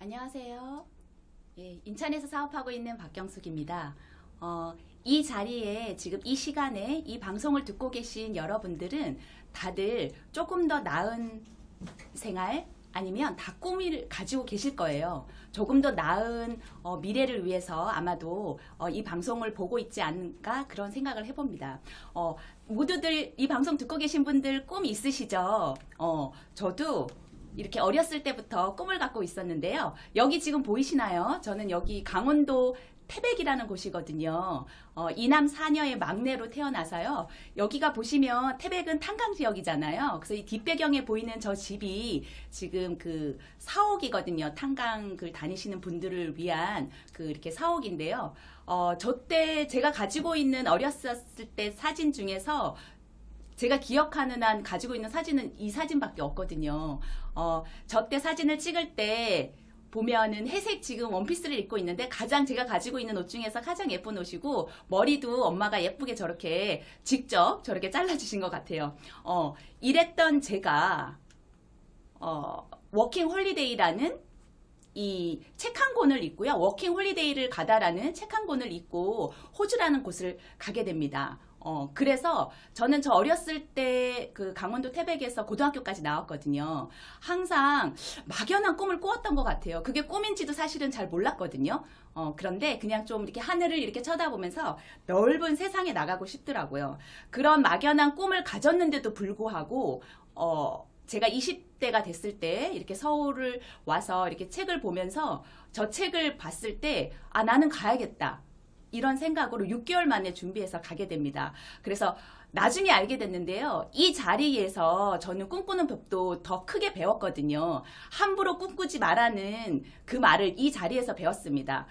안녕하세요. 예, 인천에서 사업하고 있는 박경숙입니다. 이 자리에 지금 이 시간에 이 방송을 듣고 계신 여러분들은 다들 조금 더 나은 생활 아니면 다 꿈을 가지고 계실 거예요. 조금 더 나은 미래를 위해서 아마도 이 방송을 보고 있지 않을까 그런 생각을 해봅니다. 모두들 이 방송 듣고 계신 분들 꿈 있으시죠? 저도 이렇게 어렸을 때부터 꿈을 갖고 있었는데요. 여기 지금 보이시나요? 저는 여기 강원도 태백이라는 곳이거든요. 이남 사녀의 막내로 태어나서요. 여기가 보시면 태백은 탄강 지역이잖아요. 그래서 이 뒷배경에 보이는 저 집이 지금 그 사옥이거든요. 탄강을 다니시는 분들을 위한 그 이렇게 사옥인데요. 저 때 제가 가지고 있는 어렸을 때 사진 중에서 제가 기억하는 한 가지고 있는 사진은 이 사진밖에 없거든요. 저 때 사진을 찍을 때 보면은 회색 지금 원피스를 입고 있는데 가장 제가 가지고 있는 옷 중에서 가장 예쁜 옷이고 머리도 엄마가 예쁘게 저렇게 직접 저렇게 잘라주신 것 같아요. 이랬던 제가 워킹 홀리데이라는 이 책 한 권을 읽고요. 워킹 홀리데이를 가다라는 책 한 권을 읽고 호주라는 곳을 가게 됩니다. 그래서 저는 저 어렸을 때 그 강원도 태백에서 고등학교까지 나왔거든요. 항상 막연한 꿈을 꾸었던 것 같아요. 그게 꿈인지도 사실은 잘 몰랐거든요. 그런데 그냥 좀 이렇게 하늘을 이렇게 쳐다보면서 넓은 세상에 나가고 싶더라고요. 그런 막연한 꿈을 가졌는데도 불구하고, 제가 20대가 됐을 때 이렇게 서울을 와서 이렇게 책을 보면서 저 책을 봤을 때, 아, 나는 가야겠다. 이런 생각으로 6개월 만에 준비해서 가게 됩니다. 그래서 나중에 알게 됐는데요. 이 자리에서 저는 꿈꾸는 법도 더 크게 배웠거든요. 함부로 꿈꾸지 말라는 그 말을 이 자리에서 배웠습니다.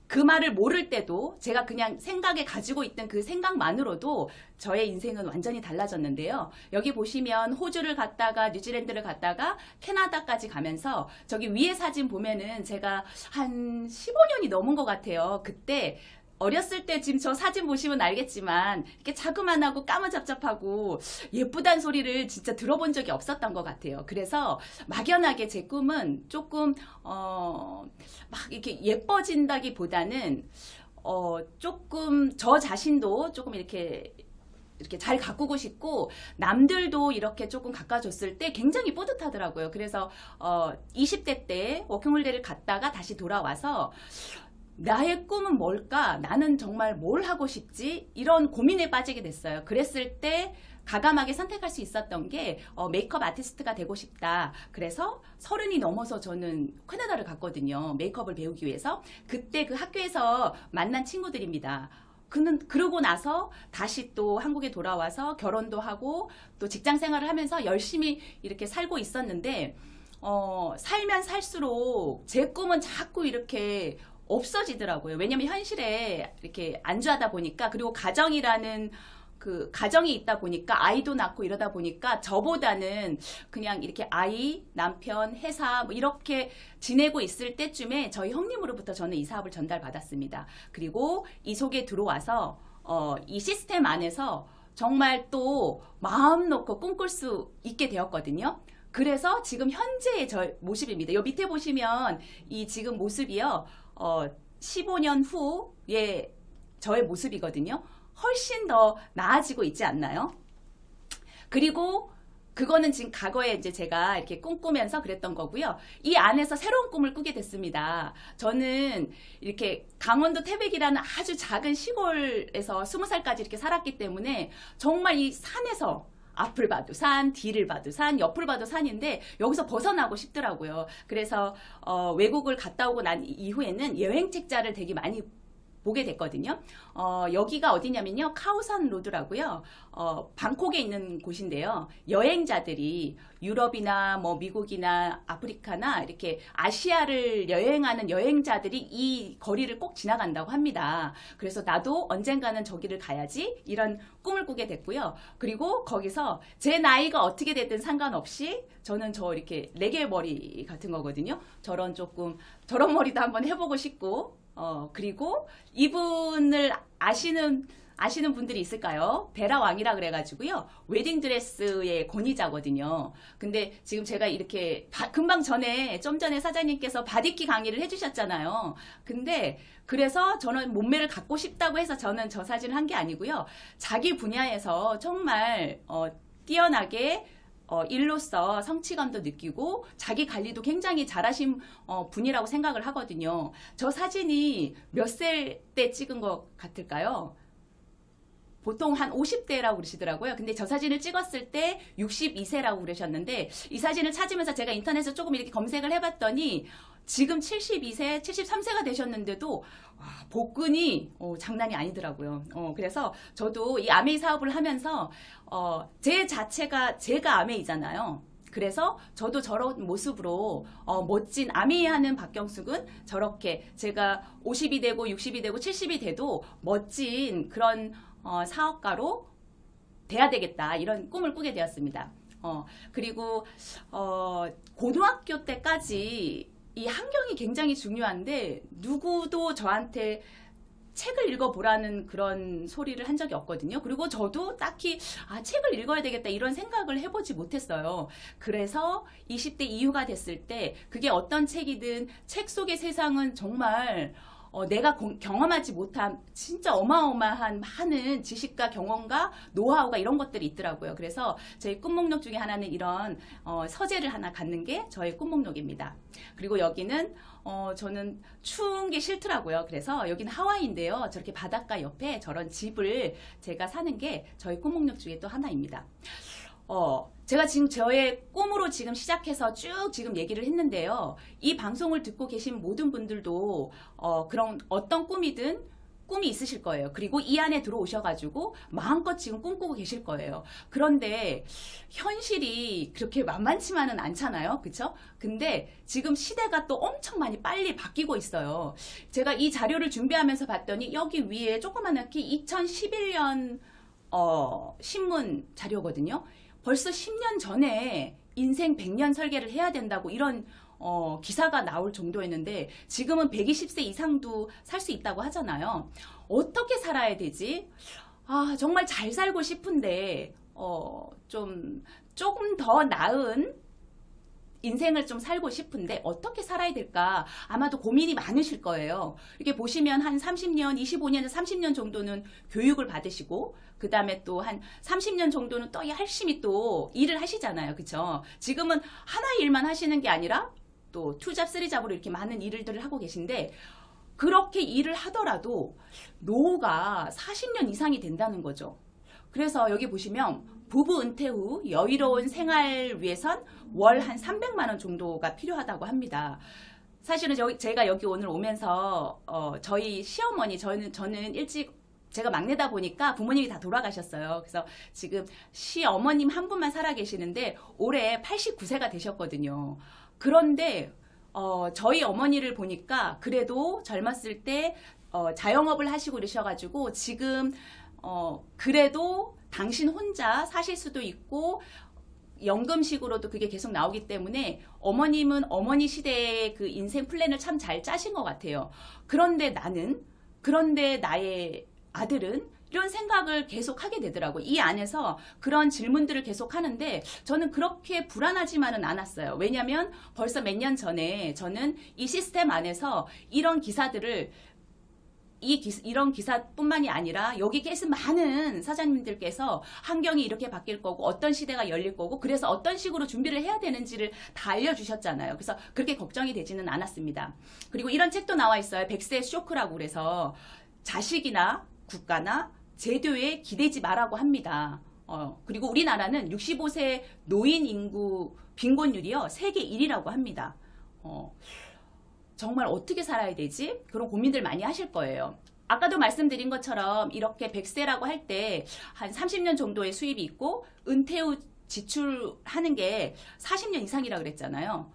그 말을 모를 때도 제가 그냥 생각에 가지고 있던 그 생각만으로도 저의 인생은 완전히 달라졌는데요. 여기 보시면 호주를 갔다가 뉴질랜드를 갔다가 캐나다까지 가면서 저기 위에 사진 보면은 제가 한 15년이 넘은 것 같아요. 그때 어렸을 때 지금 저 사진 보시면 알겠지만 이렇게 자그만하고 까무잡잡하고 예쁘단 소리를 진짜 들어본 적이 없었던 것 같아요. 그래서 막연하게 제 꿈은 조금 막 이렇게 예뻐진다기보다는 조금 저 자신도 조금 이렇게 잘 가꾸고 싶고 남들도 이렇게 조금 가까워줬을 때 굉장히 뿌듯하더라고요. 그래서 20대 때 워킹홀리데이를 갔다가 다시 돌아와서 나의 꿈은 뭘까? 나는 정말 뭘 하고 싶지? 이런 고민에 빠지게 됐어요. 그랬을 때 과감하게 선택할 수 있었던 게 메이크업 아티스트가 되고 싶다. 그래서 30이 넘어서 저는 캐나다를 갔거든요. 메이크업을 배우기 위해서. 그때 그 학교에서 만난 친구들입니다. 그러고 나서 다시 또 한국에 돌아와서 결혼도 하고 또 직장 생활을 하면서 열심히 이렇게 살고 있었는데 살면 살수록 제 꿈은 자꾸 이렇게 없어지더라고요. 왜냐면 현실에 이렇게 안주하다 보니까, 그리고 가정이라는 그 가정이 있다 보니까 아이도 낳고 이러다 보니까 저보다는 그냥 이렇게 아이, 남편, 회사 뭐 이렇게 지내고 있을 때쯤에 저희 형님으로부터 저는 이 사업을 전달받았습니다. 그리고 이 속에 들어와서 이 시스템 안에서 정말 또 마음 놓고 꿈꿀 수 있게 되었거든요. 그래서 지금 현재의 저 모습입니다. 요 밑에 보시면 이 지금 모습이요. 15년 후의 저의 모습이거든요. 훨씬 더 나아지고 있지 않나요? 그리고 그거는 지금 과거에 이제 제가 이렇게 꿈꾸면서 그랬던 거고요. 이 안에서 새로운 꿈을 꾸게 됐습니다. 저는 이렇게 강원도 태백이라는 아주 작은 시골에서 20살까지 이렇게 살았기 때문에 정말 이 산에서 앞을 봐도 산, 뒤를 봐도 산, 옆을 봐도 산인데 여기서 벗어나고 싶더라고요. 그래서 외국을 갔다 오고 난 이후에는 여행 책자를 되게 많이 보게 됐거든요. 여기가 어디냐면요. 카오산 로드라고요. 방콕에 있는 곳인데요. 여행자들이 유럽이나 뭐 미국이나 아프리카나 이렇게 아시아를 여행하는 여행자들이 이 거리를 꼭 지나간다고 합니다. 그래서 나도 언젠가는 저기를 가야지 이런 꿈을 꾸게 됐고요. 그리고 거기서 제 나이가 어떻게 됐든 상관없이 저는 저 이렇게 레게 머리 같은 거거든요. 저런 머리도 한번 해보고 싶고 그리고 이분을 아시는 분들이 있을까요? 베라 왕이라 그래가지고요. 웨딩드레스의 권위자거든요. 근데 지금 제가 이렇게 금방 좀 전에 사장님께서 바디키 강의를 해주셨잖아요. 근데 그래서 저는 몸매를 갖고 싶다고 해서 저는 저 사진을 한 게 아니고요. 자기 분야에서 정말 뛰어나게 일로서 성취감도 느끼고 자기 관리도 굉장히 잘하신 분이라고 생각을 하거든요. 저 사진이 몇 살 때 찍은 것 같을까요? 보통 한 50대라고 그러시더라고요. 근데 저 사진을 찍었을 때 62세라고 그러셨는데 이 사진을 찾으면서 제가 인터넷에서 조금 이렇게 검색을 해봤더니 지금 72세, 73세가 되셨는데도 복근이 장난이 아니더라고요. 그래서 저도 이 아메이 사업을 하면서 제 자체가 제가 아메이잖아요. 그래서 저도 저런 모습으로 멋진 아메이 하는 박경숙은 저렇게 제가 50이 되고 60이 되고 70이 돼도 멋진 그런 사업가로 돼야 되겠다 이런 꿈을 꾸게 되었습니다. 그리고 고등학교 때까지 이 환경이 굉장히 중요한데 누구도 저한테 책을 읽어보라는 그런 소리를 한 적이 없거든요. 그리고 저도 딱히 책을 읽어야 되겠다 이런 생각을 해보지 못했어요. 그래서 20대 이후가 됐을 때 그게 어떤 책이든 책 속의 세상은 정말 내가 경험하지 못한 진짜 어마어마한 많은 지식과 경험과 노하우가 이런 것들이 있더라고요. 그래서 저희 꿈목록 중에 하나는 이런 서재를 하나 갖는 게 저의 꿈목록입니다. 그리고 여기는 저는 추운 게 싫더라고요. 그래서 여기는 하와이인데요. 저렇게 바닷가 옆에 저런 집을 제가 사는 게 저희 꿈목록 중에 또 하나입니다. 제가 지금 저의 꿈으로 지금 시작해서 쭉 지금 얘기를 했는데요. 이 방송을 듣고 계신 모든 분들도 그런 어떤 꿈이든 꿈이 있으실 거예요. 그리고 이 안에 들어오셔가지고 마음껏 지금 꿈꾸고 계실 거예요. 그런데 현실이 그렇게 만만치만은 않잖아요. 그쵸? 근데 지금 시대가 또 엄청 많이 빨리 바뀌고 있어요. 제가 이 자료를 준비하면서 봤더니 여기 위에 조그맣게 2011년 신문 자료거든요. 벌써 10년 전에 인생 100년 설계를 해야 된다고 이런 기사가 나올 정도였는데 지금은 120세 이상도 살 수 있다고 하잖아요. 어떻게 살아야 되지? 정말 잘 살고 싶은데 조금 더 나은 인생을 좀 살고 싶은데 어떻게 살아야 될까 아마도 고민이 많으실 거예요. 이렇게 보시면 한 30년, 25년에서 30년 정도는 교육을 받으시고 그 다음에 또 한 30년 정도는 또 열심히 또 일을 하시잖아요. 그쵸? 지금은 하나 일만 하시는 게 아니라 또 투잡, 쓰리잡으로 이렇게 많은 일들을 하고 계신데 그렇게 일을 하더라도 노후가 40년 이상이 된다는 거죠. 그래서 여기 보시면 부부 은퇴 후 여유로운 생활 위해선 월 한 300만 원 정도가 필요하다고 합니다. 사실은 제가 여기 오늘 오면서 저희 시어머니 저는 일찍 제가 막내다 보니까 부모님이 다 돌아가셨어요. 그래서 지금 시어머님 한 분만 살아 계시는데 올해 89세가 되셨거든요. 그런데 저희 어머니를 보니까 그래도 젊었을 때 자영업을 하시고 그러셔가지고 지금 그래도 당신 혼자 사실 수도 있고 연금식으로도 그게 계속 나오기 때문에 어머님은 어머니 시대의 그 인생 플랜을 참 잘 짜신 것 같아요. 그런데 나의 아들은 이런 생각을 계속 하게 되더라고요. 이 안에서 그런 질문들을 계속 하는데 저는 그렇게 불안하지만은 않았어요. 왜냐하면 벌써 몇 년 전에 저는 이 시스템 안에서 이런 기사들을 이런 기사뿐만이 아니라 여기 계신 많은 사장님들께서 환경이 이렇게 바뀔 거고 어떤 시대가 열릴 거고 그래서 어떤 식으로 준비를 해야 되는지를 다 알려주셨잖아요. 그래서 그렇게 걱정이 되지는 않았습니다. 그리고 이런 책도 나와 있어요. 100세 쇼크라고 그래서 자식이나 국가나 제도에 기대지 말라고 합니다. 그리고 우리나라는 65세 노인 인구 빈곤율이요. 세계 1위라고 합니다. 정말 어떻게 살아야 되지? 그런 고민들 많이 하실 거예요. 아까도 말씀드린 것처럼 이렇게 100세라고 할 때 한 30년 정도의 수입이 있고 은퇴 후 지출하는 게 40년 이상이라고 그랬잖아요.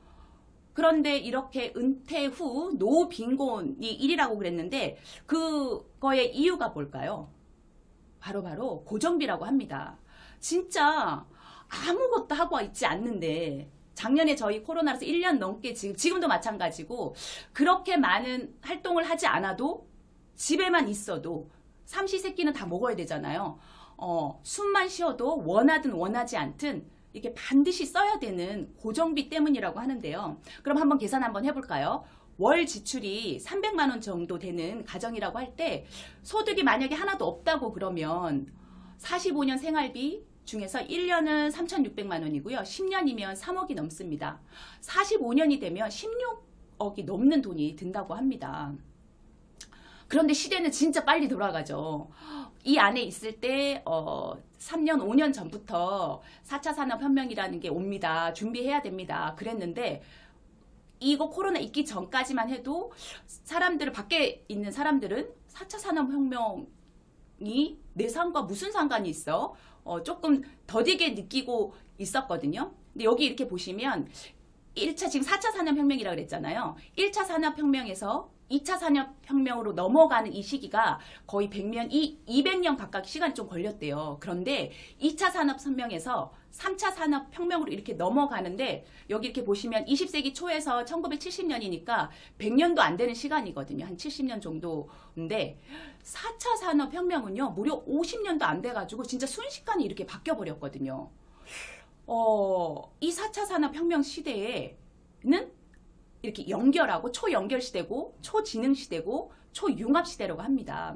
그런데 이렇게 은퇴 후 노후 빈곤이 1위라고 그랬는데 그거의 이유가 뭘까요? 바로 고정비라고 합니다. 진짜 아무것도 하고 있지 않는데 작년에 저희 코로나라서 1년 넘게 지금도 마찬가지고 그렇게 많은 활동을 하지 않아도 집에만 있어도 삼시세끼는 다 먹어야 되잖아요. 숨만 쉬어도 원하든 원하지 않든 이게 반드시 써야 되는 고정비 때문이라고 하는데요. 그럼 한번 계산 한번 해볼까요? 월 지출이 300만 원 정도 되는 가정이라고 할 때 소득이 만약에 하나도 없다고 그러면 45년 생활비 중에서 1년은 3,600만 원이고요. 10년이면 3억이 넘습니다. 45년이 되면 16억이 넘는 돈이 든다고 합니다. 그런데 시대는 진짜 빨리 돌아가죠. 이 안에 있을 때 3년, 5년 전부터 4차 산업혁명이라는 게 옵니다. 준비해야 됩니다. 그랬는데 이거 코로나 있기 전까지만 해도 밖에 있는 사람들은 4차 산업혁명이 내 삶과 무슨 상관이 있어? 조금 더디게 느끼고 있었거든요. 근데 여기 이렇게 보시면 1차 지금 4차 산업혁명이라고 그랬잖아요. 1차 산업혁명에서 2차 산업혁명으로 넘어가는 이 시기가 거의 200년 가까이 시간이 좀 걸렸대요. 그런데 2차 산업혁명에서 3차 산업혁명으로 이렇게 넘어가는데 여기 이렇게 보시면 20세기 초에서 1970년이니까 100년도 안 되는 시간이거든요. 한 70년 정도인데 4차 산업혁명은요. 무려 50년도 안 돼가지고 진짜 순식간에 이렇게 바뀌어버렸거든요. 이 4차 산업혁명 시대에는 이렇게 연결하고 초연결 시대고 초지능 시대고 초융합 시대라고 합니다.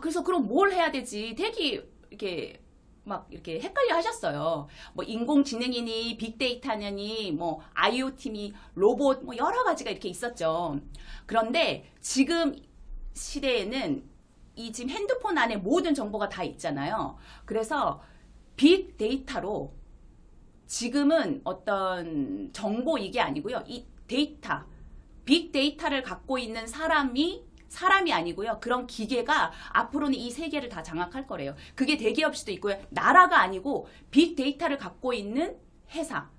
그래서 그럼 뭘 해야 되지? 되게 이렇게 막 이렇게 헷갈려 하셨어요. 뭐 인공지능이니 빅데이터니 뭐 IoT니 로봇 뭐 여러 가지가 이렇게 있었죠. 그런데 지금 시대에는 이 지금 핸드폰 안에 모든 정보가 다 있잖아요. 그래서 빅데이터로 지금은 어떤 정보 이게 아니고요. 이 데이터, 빅데이터를 갖고 있는 사람이 아니고요. 그런 기계가 앞으로는 이 세계를 다 장악할 거래요. 그게 대기업일 수도 있고요. 나라가 아니고 빅데이터를 갖고 있는 회사.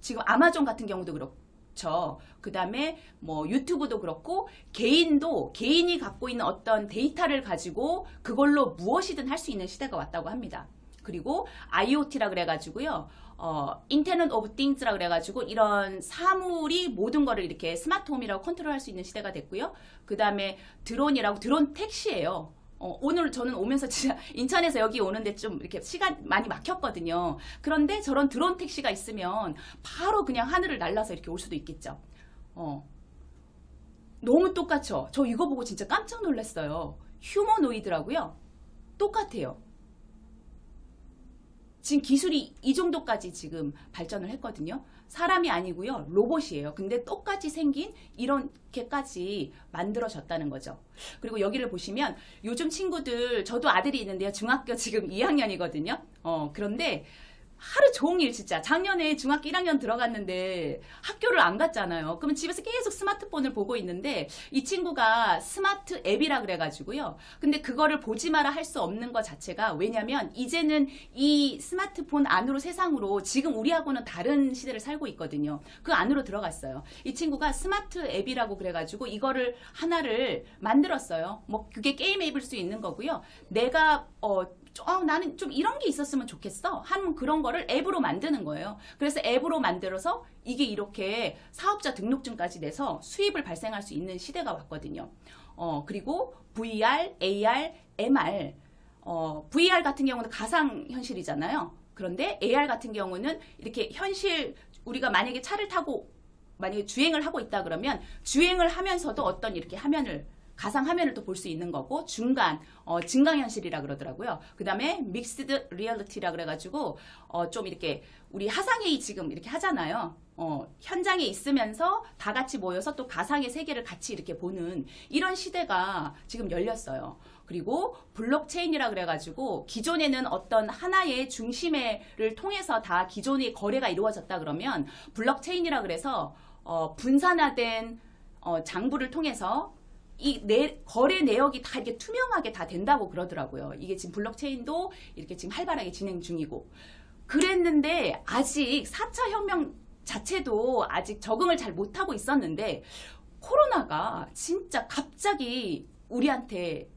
지금 아마존 같은 경우도 그렇죠. 그 다음에 뭐 유튜브도 그렇고 개인이 갖고 있는 어떤 데이터를 가지고 그걸로 무엇이든 할 수 있는 시대가 왔다고 합니다. 그리고 IoT라 그래가지고요. 인터넷 오브 띵스라 그래가지고 이런 사물이 모든 거를 이렇게 스마트홈이라고 컨트롤할 수 있는 시대가 됐고요. 그 다음에 드론이라고 드론 택시예요. 오늘 저는 오면서 진짜 인천에서 여기 오는데 좀 이렇게 시간 많이 막혔거든요. 그런데 저런 드론 택시가 있으면 바로 그냥 하늘을 날라서 이렇게 올 수도 있겠죠. 너무 똑같죠? 저 이거 보고 진짜 깜짝 놀랐어요. 휴머노이드라고요. 똑같아요. 지금 기술이 이 정도까지 지금 발전을 했거든요. 사람이 아니고요. 로봇이에요. 근데 똑같이 생긴 이렇게까지 만들어졌다는 거죠. 그리고 여기를 보시면 요즘 친구들, 저도 아들이 있는데요. 중학교 지금 2학년이거든요. 그런데 하루 종일 진짜 작년에 중학교 1학년 들어갔는데 학교를 안 갔잖아요. 그러면 집에서 계속 스마트폰을 보고 있는데 이 친구가 스마트 앱이라 그래가지고요. 근데 그거를 보지 마라 할 수 없는 것 자체가 왜냐면 이제는 이 스마트폰 안으로 세상으로 지금 우리하고는 다른 시대를 살고 있거든요. 그 안으로 들어갔어요. 이 친구가 스마트 앱이라고 그래가지고 이거를 하나를 만들었어요. 뭐 그게 게임 앱일 수 있는 거고요. 내가 나는 좀 이런 게 있었으면 좋겠어 하는 그런 거를 앱으로 만드는 거예요. 그래서 앱으로 만들어서 이게 이렇게 사업자 등록증까지 내서 수입을 발생할 수 있는 시대가 왔거든요. 그리고 VR, AR, MR VR 같은 경우는 가상현실이잖아요. 그런데 AR 같은 경우는 이렇게 현실 우리가 만약에 차를 타고 만약에 주행을 하고 있다 그러면 주행을 하면서도 어떤 이렇게 가상화면을 또 볼 수 있는 거고 중간 증강현실이라 그러더라고요. 그 다음에 믹스드 리얼리티라 그래가지고 좀 이렇게 우리 화상회의 지금 이렇게 하잖아요. 현장에 있으면서 다 같이 모여서 또 가상의 세계를 같이 이렇게 보는 이런 시대가 지금 열렸어요. 그리고 블록체인이라 그래가지고 기존에는 어떤 하나의 중심을 통해서 다 기존의 거래가 이루어졌다 그러면 블록체인이라 그래서 분산화된 장부를 통해서 거래 내역이 다 이렇게 투명하게 다 된다고 그러더라고요. 이게 지금 블록체인도 이렇게 지금 활발하게 진행 중이고. 그랬는데 아직 4차 혁명 자체도 아직 적응을 잘 못하고 있었는데 코로나가 진짜 갑자기 우리한테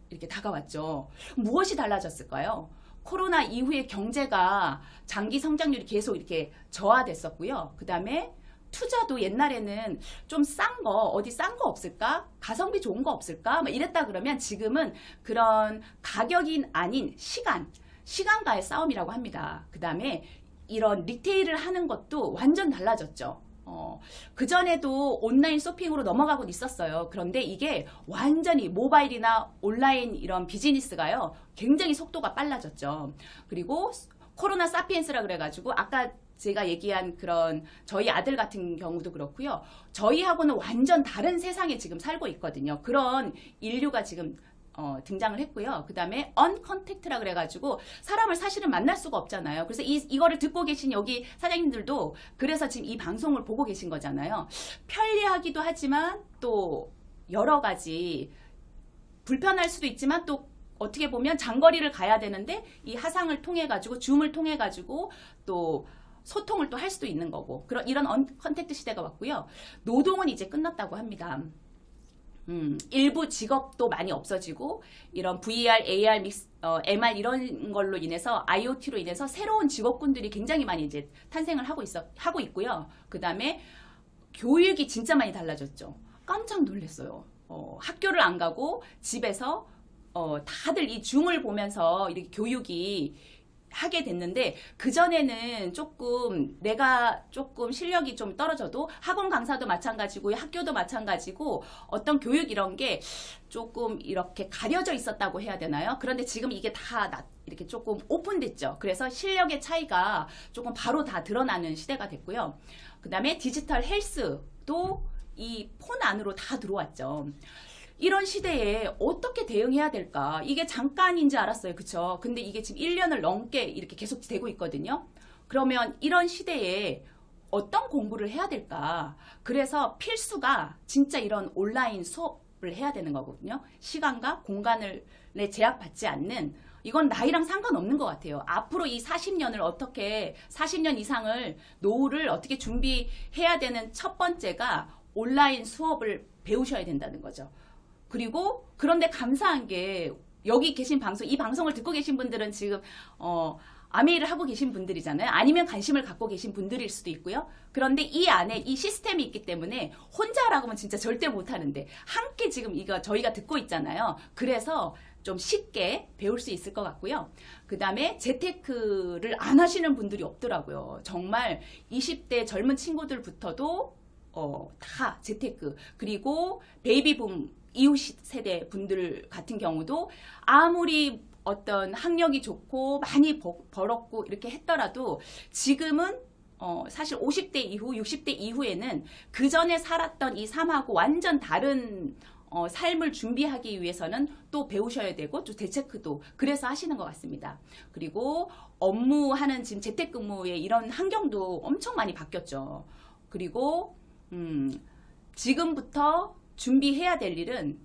이렇게 다가왔죠. 무엇이 달라졌을까요? 코로나 이후에 경제가 장기 성장률이 계속 이렇게 저하됐었고요. 그 다음에 투자도 옛날에는 좀 싼 거, 어디 싼 거 없을까? 가성비 좋은 거 없을까? 막 이랬다 그러면 지금은 그런 가격이 아닌 시간과의 싸움이라고 합니다. 그 다음에 이런 리테일을 하는 것도 완전 달라졌죠. 그전에도 온라인 쇼핑으로 넘어가고 있었어요. 그런데 이게 완전히 모바일이나 온라인 이런 비즈니스가요, 굉장히 속도가 빨라졌죠. 그리고 코로나 사피엔스라 그래가지고 아까 제가 얘기한 그런 저희 아들 같은 경우도 그렇고요. 저희하고는 완전 다른 세상에 지금 살고 있거든요. 그런 인류가 지금 등장을 했고요. 그 다음에 언컨택트라 그래가지고 사람을 사실은 만날 수가 없잖아요. 그래서 이거를 듣고 계신 여기 사장님들도 그래서 지금 이 방송을 보고 계신 거잖아요. 편리하기도 하지만 또 여러 가지 불편할 수도 있지만 또 어떻게 보면 장거리를 가야 되는데 이 화상을 통해 가지고 줌을 통해 가지고 또 소통을 또 할 수도 있는 거고 이런 언컨택트 시대가 왔고요. 노동은 이제 끝났다고 합니다. 일부 직업도 많이 없어지고 이런 VR, AR, MR 이런 걸로 인해서 IoT로 인해서 새로운 직업군들이 굉장히 많이 이제 탄생을 하고 있고요. 그 다음에 교육이 진짜 많이 달라졌죠. 깜짝 놀랐어요. 학교를 안 가고 집에서 다들 이 줌을 보면서 이렇게 교육이 하게 됐는데 그전에는 내가 조금 실력이 좀 떨어져도 학원 강사도 마찬가지고 학교도 마찬가지고 어떤 교육 이런 게 조금 이렇게 가려져 있었다고 해야 되나요? 그런데 지금 이게 다 이렇게 조금 오픈됐죠. 그래서 실력의 차이가 조금 바로 다 드러나는 시대가 됐고요. 그 다음에 디지털 헬스도 이 폰 안으로 다 들어왔죠. 이런 시대에 어떻게 대응해야 될까? 이게 잠깐인지 알았어요. 그쵸? 근데 이게 지금 1년을 넘게 이렇게 계속 되고 있거든요. 그러면 이런 시대에 어떤 공부를 해야 될까? 그래서 필수가 진짜 이런 온라인 수업을 해야 되는 거거든요. 시간과 공간을 제약받지 않는, 이건 나이랑 상관없는 것 같아요. 앞으로 이 40년 이상을 노후를 어떻게 준비해야 되는 첫 번째가 온라인 수업을 배우셔야 된다는 거죠. 그리고 그런데 감사한 게 여기 계신 이 방송을 듣고 계신 분들은 지금 아메이를 하고 계신 분들이잖아요. 아니면 관심을 갖고 계신 분들일 수도 있고요. 그런데 이 안에 이 시스템이 있기 때문에 혼자라고 하면 진짜 절대 못하는데 함께 지금 이거 저희가 듣고 있잖아요. 그래서 좀 쉽게 배울 수 있을 것 같고요. 그 다음에 재테크를 안 하시는 분들이 없더라고요. 정말 20대 젊은 친구들부터도 다 재테크, 그리고 베이비붐 이후 세대 분들 같은 경우도 아무리 어떤 학력이 좋고 많이 벌었고 이렇게 했더라도 지금은 사실 50대 이후, 60대 이후에는 그 전에 살았던 이 삶하고 완전 다른 삶을 준비하기 위해서는 또 배우셔야 되고 또 재테크도 그래서 하시는 것 같습니다. 그리고 업무하는 지금 재택근무의 이런 환경도 엄청 많이 바뀌었죠. 그리고 지금부터 준비해야 될 일은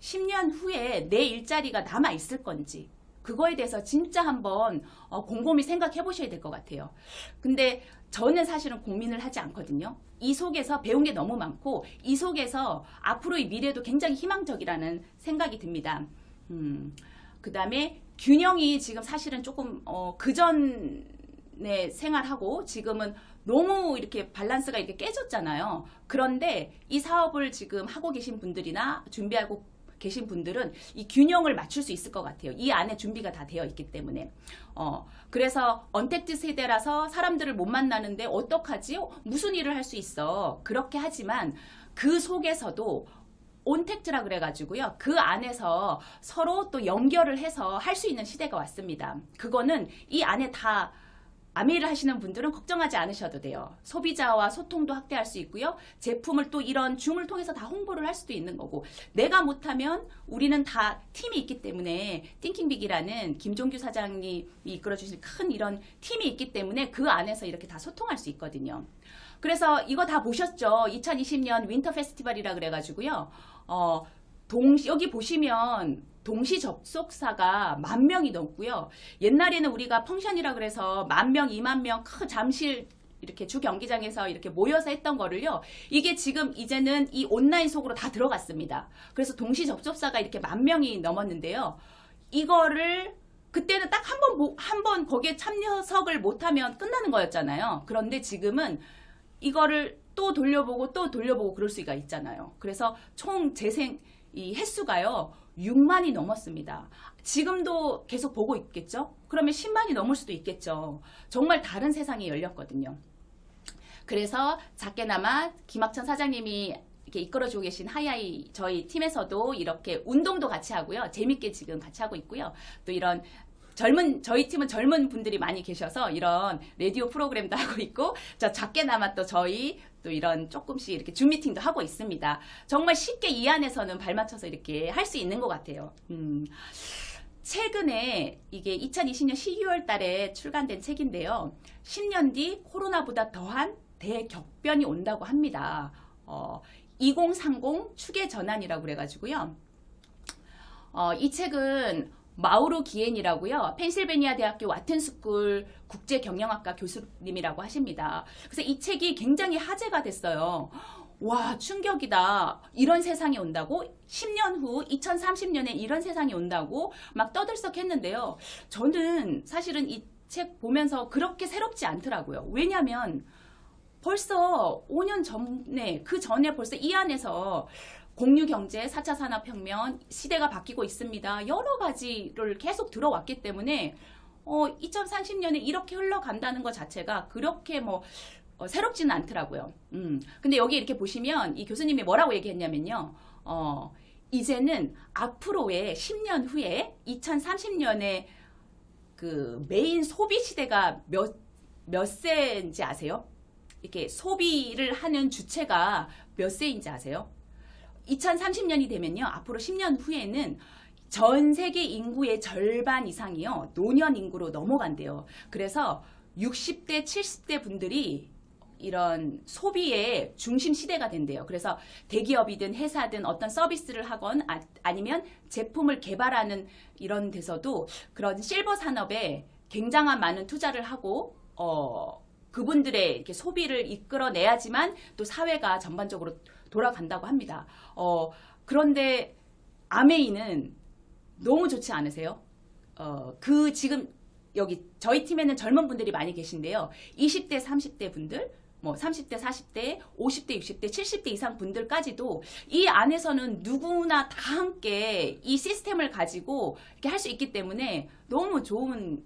10년 후에 내 일자리가 남아 있을 건지 그거에 대해서 진짜 한번 곰곰이 생각해 보셔야 될 것 같아요. 근데 저는 사실은 고민을 하지 않거든요. 이 속에서 배운 게 너무 많고 이 속에서 앞으로의 미래도 굉장히 희망적이라는 생각이 듭니다. 그 다음에 균형이 지금 사실은 조금 그전에 생활하고 지금은 너무 이렇게 밸런스가 이렇게 깨졌잖아요. 그런데 이 사업을 지금 하고 계신 분들이나 준비하고 계신 분들은 이 균형을 맞출 수 있을 것 같아요. 이 안에 준비가 다 되어 있기 때문에. 그래서 언택트 세대라서 사람들을 못 만나는데 어떡하지? 무슨 일을 할 수 있어? 그렇게 하지만 그 속에서도 온택트라 그래가지고요. 그 안에서 서로 또 연결을 해서 할 수 있는 시대가 왔습니다. 그거는 이 안에 다 아메이를 하시는 분들은 걱정하지 않으셔도 돼요. 소비자와 소통도 확대할 수 있고요. 제품을 또 이런 줌을 통해서 다 홍보를 할 수도 있는 거고 내가 못하면 우리는 다 팀이 있기 때문에 띵킹빅이라는 김종규 사장님이 이끌어주신 큰 이런 팀이 있기 때문에 그 안에서 이렇게 다 소통할 수 있거든요. 그래서 이거 다 보셨죠? 2020년 윈터 페스티벌이라 그래가지고요. 여기 보시면 동시 접속사가 10,000명이 넘고요. 옛날에는 우리가 펑션이라 그래서 10,000명, 20,000명 잠실 이렇게 주 경기장에서 이렇게 모여서 했던 거를요. 이게 지금 이제는 이 온라인 속으로 다 들어갔습니다. 그래서 동시 접속사가 이렇게 10,000명이 넘었는데요. 이거를 그때는 딱 한 번 거기에 참여석을 못하면 끝나는 거였잖아요. 그런데 지금은 이거를 또 돌려보고 또 돌려보고 그럴 수가 있잖아요. 그래서 총 재생 이 횟수가요 6만이 넘었습니다. 지금도 계속 보고 있겠죠? 그러면 10만이 넘을 수도 있겠죠. 정말 다른 세상이 열렸거든요. 그래서 작게나마 김학천 사장님이 이렇게 이끌어주고 계신 하이하이 저희 팀에서도 이렇게 운동도 같이 하고요. 재밌게 지금 같이 하고 있고요. 또 이런 저희 팀은 젊은 분들이 많이 계셔서 이런 라디오 프로그램도 하고 있고, 작게나마 또 저희 또 이런 조금씩 이렇게 줌 미팅도 하고 있습니다. 정말 쉽게 이 안에서는 발맞춰서 이렇게 할 수 있는 것 같아요. 최근에 이게 2020년 12월 달에 출간된 책인데요. 10년 뒤 코로나보다 더한 대격변이 온다고 합니다. 2030 축의 전환이라고 그래가지고요. 이 책은 마우로 기엔이라고요. 펜실베니아 대학교 와튼스쿨 국제경영학과 교수님이라고 하십니다. 그래서 이 책이 굉장히 화제가 됐어요. 와, 충격이다. 이런 세상이 온다고? 10년 후 2030년에 이런 세상이 온다고 막 떠들썩했는데요. 저는 사실은 이 책 보면서 그렇게 새롭지 않더라고요. 왜냐하면 벌써 5년 전에, 그 전에 벌써 이 안에서 공유경제, 4차 산업혁명, 시대가 바뀌고 있습니다. 여러 가지를 계속 들어왔기 때문에 2030년에 이렇게 흘러간다는 것 자체가 그렇게 새롭지는 않더라고요. 근데 여기 이렇게 보시면 이 교수님이 뭐라고 얘기했냐면요. 이제는 앞으로의 10년 후에 2030년에 그 메인 소비 시대가 몇 세인지 아세요? 이렇게 소비를 하는 주체가 몇 세인지 아세요? 2030년이 되면요. 앞으로 10년 후에는 전 세계 인구의 절반 이상이요. 노년 인구로 넘어간대요. 그래서 60대, 70대 분들이 이런 소비의 중심 시대가 된대요. 그래서 대기업이든 회사든 어떤 서비스를 하건 아니면 제품을 개발하는 이런 데서도 그런 실버 산업에 굉장한 많은 투자를 하고 그분들의 이렇게 소비를 이끌어내야지만 또 사회가 전반적으로 돌아간다고 합니다. 그런데 아메이는 너무 좋지 않으세요? 지금 여기 저희 팀에는 젊은 분들이 많이 계신데요. 20대, 30대 분들, 30대, 40대, 50대, 60대, 70대 이상 분들까지도 이 안에서는 누구나 다 함께 이 시스템을 가지고 이렇게 할 수 있기 때문에 너무 좋은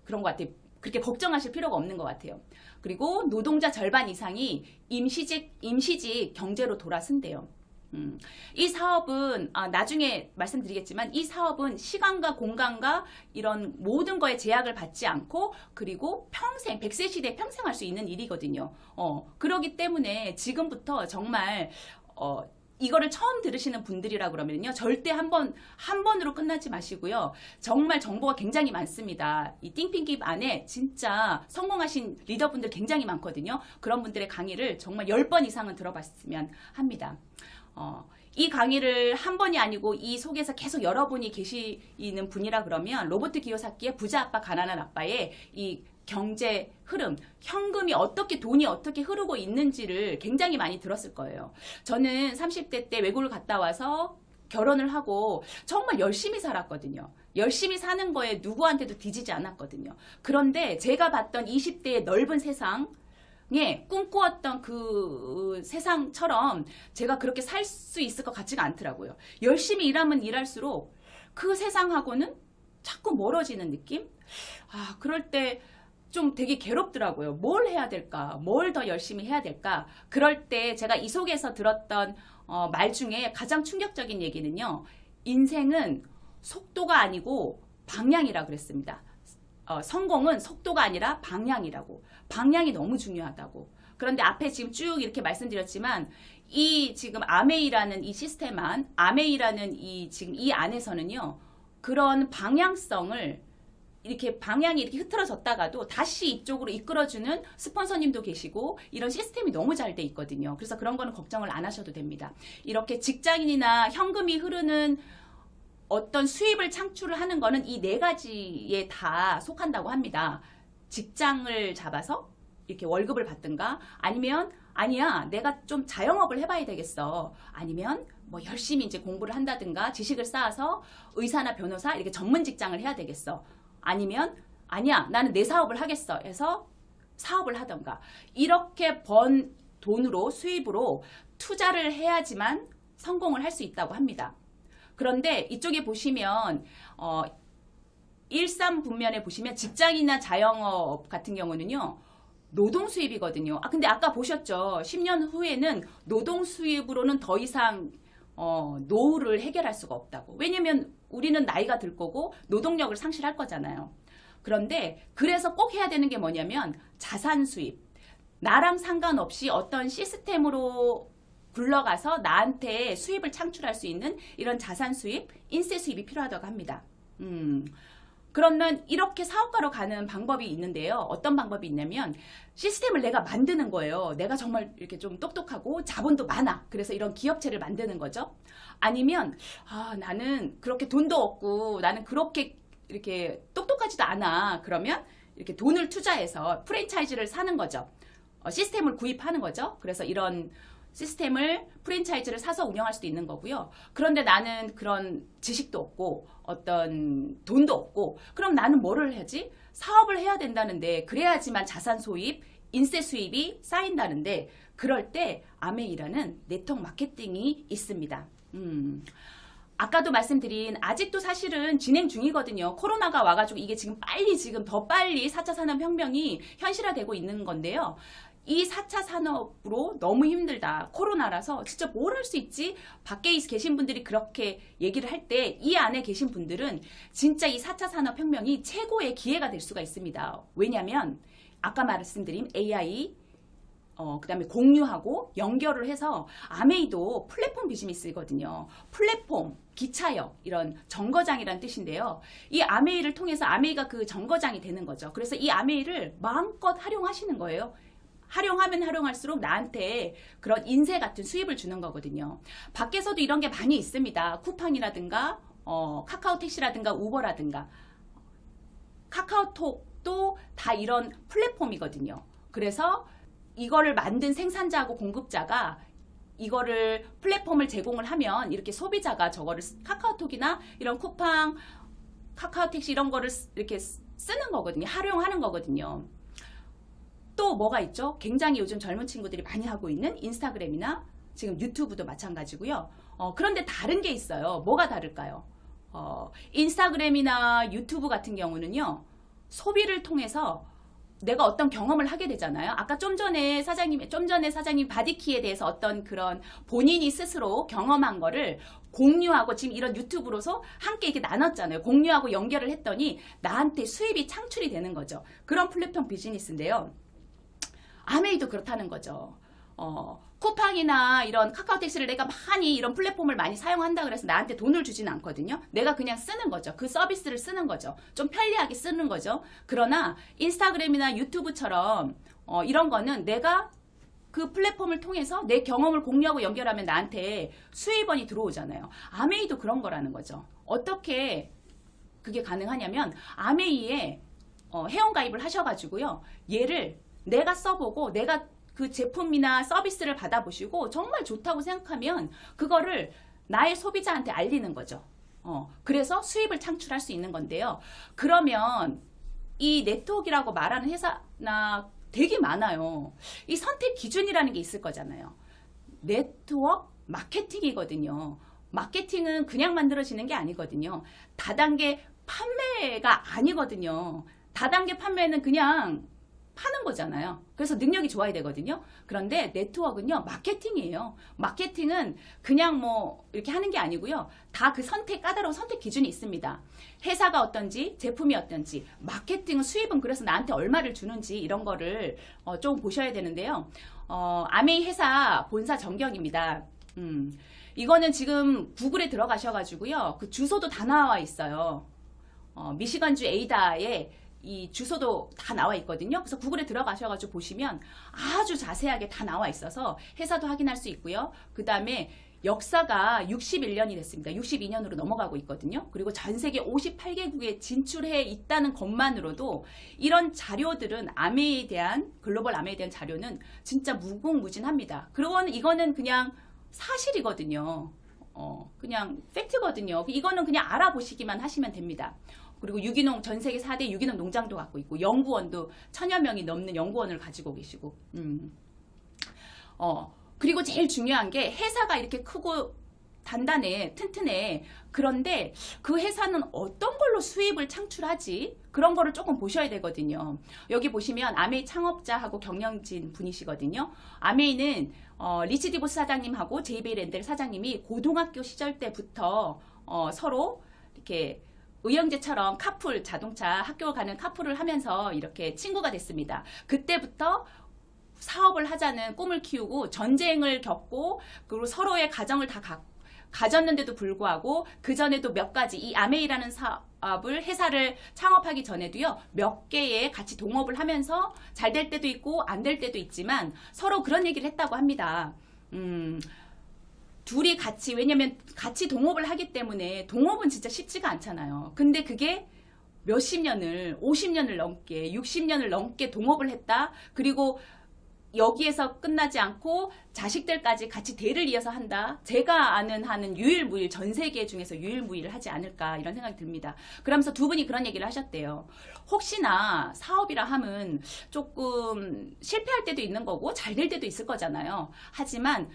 그런 것 같아요. 그렇게 걱정하실 필요가 없는 것 같아요. 그리고 노동자 절반 이상이 임시직 경제로 돌아선대요. 이 사업은 나중에 말씀드리겠지만 이 사업은 시간과 공간과 이런 모든 거에 제약을 받지 않고 그리고 평생 100세 시대 평생 할 수 있는 일이거든요. 그러기 때문에 지금부터 정말 이거를 처음 들으시는 분들이라 그러면요. 절대 한 번으로 끝나지 마시고요. 정말 정보가 굉장히 많습니다. 이 띵핑깁 안에 진짜 성공하신 리더분들 굉장히 많거든요. 그런 분들의 강의를 정말 10번 이상은 들어봤으면 합니다. 이 강의를 한 번이 아니고 이 속에서 계속 여러분이 계시는 분이라 그러면 로버트 기요사키의 부자 아빠 가난한 아빠의 이 경제 흐름, 현금이 돈이 어떻게 흐르고 있는지를 굉장히 많이 들었을 거예요. 저는 30대 때 외국을 갔다 와서 결혼을 하고 정말 열심히 살았거든요. 열심히 사는 거에 누구한테도 뒤지지 않았거든요. 그런데 제가 봤던 20대의 넓은 세상, 꿈꾸었던 그 세상처럼 제가 그렇게 살 수 있을 것 같지가 않더라고요. 열심히 일하면 일할수록 그 세상하고는 자꾸 멀어지는 느낌? 그럴 때 좀 되게 괴롭더라고요. 뭘 해야 될까? 뭘 더 열심히 해야 될까? 그럴 때 제가 이 속에서 들었던 말 중에 가장 충격적인 얘기는요. 인생은 속도가 아니고 방향이라 그랬습니다. 성공은 속도가 아니라 방향이라고. 방향이 너무 중요하다고. 그런데 앞에 지금 쭉 이렇게 말씀드렸지만 이 지금 아메이라는 이 시스템 아메이라는 지금 이 안에서는요. 그런 방향성을 이렇게 방향이 이렇게 흐트러졌다가도 다시 이쪽으로 이끌어주는 스폰서님도 계시고 이런 시스템이 너무 잘 돼 있거든요. 그래서 그런 거는 걱정을 안 하셔도 됩니다. 이렇게 직장인이나 현금이 흐르는 어떤 수입을 창출을 하는 거는 이 네 가지에 다 속한다고 합니다. 직장을 잡아서 이렇게 월급을 받든가 아니면 아니야 내가 좀 자영업을 해봐야 되겠어. 아니면 열심히 이제 공부를 한다든가 지식을 쌓아서 의사나 변호사 이렇게 전문 직장을 해야 되겠어. 아니면 아니야 나는 내 사업을 하겠어 해서 사업을 하던가 이렇게 돈으로 수입으로 투자를 해야지만 성공을 할 수 있다고 합니다. 그런데 이쪽에 보시면 13분면에 보시면 직장이나 자영업 같은 경우는요. 노동 수입이거든요. 근데 아까 보셨죠? 10년 후에는 노동 수입으로는 더 이상 노후를 해결할 수가 없다고. 왜냐면 우리는 나이가 들 거고 노동력을 상실할 거잖아요. 그런데 그래서 꼭 해야 되는 게 뭐냐면 자산 수입. 나랑 상관없이 어떤 시스템으로 굴러가서 나한테 수입을 창출할 수 있는 이런 자산 수입, 인세 수입이 필요하다고 합니다. 그러면 이렇게 사업가로 가는 방법이 있는데요. 어떤 방법이 있냐면 시스템을 내가 만드는 거예요. 내가 정말 이렇게 좀 똑똑하고 자본도 많아. 그래서 이런 기업체를 만드는 거죠. 아니면 나는 그렇게 돈도 없고 나는 그렇게 이렇게 똑똑하지도 않아. 그러면 이렇게 돈을 투자해서 프랜차이즈를 사는 거죠. 시스템을 구입하는 거죠. 그래서 이런 시스템을 프랜차이즈를 사서 운영할 수도 있는 거고요. 그런데 나는 그런 지식도 없고 어떤 돈도 없고 그럼 나는 뭐를 해야지? 사업을 해야 된다는데 그래야지만 자산 수입, 인세 수입이 쌓인다는데 그럴 때 아메이라는 네트워크 마케팅이 있습니다. 아까도 말씀드린 아직도 사실은 진행 중이거든요. 코로나가 와가지고 이게 지금 더 빨리 4차 산업혁명이 현실화되고 있는 건데요. 이 4차 산업으로 너무 힘들다. 코로나라서 진짜 뭘 할 수 있지? 밖에 계신 분들이 그렇게 얘기를 할 때 이 안에 계신 분들은 진짜 이 4차 산업혁명이 최고의 기회가 될 수가 있습니다. 왜냐하면 아까 말씀드린 AI, 그 다음에 공유하고 연결을 해서 아메이도 플랫폼 비즈니스거든요. 플랫폼, 기차역, 이런 정거장이라는 뜻인데요. 이 아메이를 통해서 아메이가 그 정거장이 되는 거죠. 그래서 이 아메이를 마음껏 활용하시는 거예요. 활용하면 활용할수록 나한테 그런 인세 같은 수입을 주는 거거든요. 밖에서도 이런 게 많이 있습니다. 쿠팡이라든가 카카오 택시라든가 우버라든가 카카오톡도 다 이런 플랫폼이거든요. 그래서 이거를 만든 생산자하고 공급자가 이거를 플랫폼을 제공을 하면 이렇게 소비자가 저거를 카카오톡이나 이런 쿠팡, 카카오 택시 이런 거를 이렇게 쓰는 거거든요. 활용하는 거거든요. 또 뭐가 있죠? 굉장히 요즘 젊은 친구들이 많이 하고 있는 인스타그램이나 지금 유튜브도 마찬가지고요. 그런데 다른 게 있어요. 뭐가 다를까요? 인스타그램이나 유튜브 같은 경우는요. 소비를 통해서 내가 어떤 경험을 하게 되잖아요. 아까 좀 전에 사장님 바디키에 대해서 어떤 그런 본인이 스스로 경험한 거를 공유하고 지금 이런 유튜브로서 함께 이렇게 나눴잖아요. 공유하고 연결을 했더니 나한테 수입이 창출이 되는 거죠. 그런 플랫폼 비즈니스인데요. 아메이도 그렇다는 거죠. 쿠팡이나 이런 카카오 택시를 내가 많이 이런 플랫폼을 많이 사용한다 그래서 나한테 돈을 주지는 않거든요. 내가 그냥 쓰는 거죠. 그 서비스를 쓰는 거죠. 좀 편리하게 쓰는 거죠. 그러나 인스타그램이나 유튜브처럼 이런 거는 내가 그 플랫폼을 통해서 내 경험을 공유하고 연결하면 나한테 수입원이 들어오잖아요. 아메이도 그런 거라는 거죠. 어떻게 그게 가능하냐면 아메이에 회원가입을 하셔가지고요. 얘를 내가 써보고 내가 그 제품이나 서비스를 받아보시고 정말 좋다고 생각하면 그거를 나의 소비자한테 알리는 거죠. 그래서 수입을 창출할 수 있는 건데요. 그러면 이 네트워크라고 말하는 회사나 되게 많아요. 이 선택 기준이라는 게 있을 거잖아요. 네트워크 마케팅이거든요. 마케팅은 그냥 만들어지는 게 아니거든요. 다단계 판매가 아니거든요. 다단계 판매는 그냥 파는 거잖아요. 그래서 능력이 좋아야 되거든요. 그런데 네트워크는요, 마케팅이에요. 마케팅은 그냥 뭐 이렇게 하는 게 아니고요. 다 그 까다로운 선택 기준이 있습니다. 회사가 어떤지, 제품이 어떤지, 마케팅은 수입은 그래서 나한테 얼마를 주는지 이런 거를 좀 보셔야 되는데요. 아메이 회사 본사 전경입니다. 이거는 지금 구글에 들어가셔가지고요. 그 주소도 다 나와 있어요. 미시건주 에이다에 이 주소도 다 나와 있거든요. 그래서 구글에 들어가셔가지고 보시면 아주 자세하게 다 나와 있어서 회사도 확인할 수 있고요. 그 다음에 역사가 61년이 됐습니다. 62년으로 넘어가고 있거든요. 그리고 전 세계 58개국에 진출해 있다는 것만으로도 이런 자료들은 글로벌 아메이에 대한 자료는 진짜 무궁무진합니다. 그리고 이거는 그냥 사실이거든요. 그냥 팩트거든요. 이거는 그냥 알아보시기만 하시면 됩니다. 그리고 유기농, 전 세계 4대 유기농 농장도 갖고 있고 연구원도 1000여 명이 넘는 연구원을 가지고 계시고 그리고 제일 중요한 게 회사가 이렇게 크고 단단해, 튼튼해. 그런데 그 회사는 어떤 걸로 수입을 창출하지? 그런 거를 조금 보셔야 되거든요. 여기 보시면 아메이 창업자하고 경영진 분이시거든요. 아메이는 리치디보스 사장님하고 JB 렌델 사장님이 고등학교 시절 때부터 서로 이렇게 의형제처럼 카풀, 자동차 학교 가는 카풀을 하면서 이렇게 친구가 됐습니다. 그때부터 사업을 하자는 꿈을 키우고 전쟁을 겪고 그리고 서로의 가정을 다 가졌는데도 불구하고 그 전에도 몇 가지 이 아메이라는 사업을 회사를 창업하기 전에도요 몇 개의 같이 동업을 하면서 잘 될 때도 있고 안 될 때도 있지만 서로 그런 얘기를 했다고 합니다. 둘이 같이 왜냐면 같이 동업을 하기 때문에 동업은 진짜 쉽지가 않잖아요. 근데 그게 몇십 년을 50년을 넘게 60년을 넘게 동업을 했다. 그리고 여기에서 끝나지 않고 자식들까지 같이 대를 이어서 한다. 제가 아는 하는 유일무일 전 세계 중에서 유일무이를 하지 않을까 이런 생각이 듭니다. 그러면서 두 분이 그런 얘기를 하셨대요. 혹시나 사업이라 함은 조금 실패할 때도 있는 거고 잘 될 때도 있을 거잖아요. 하지만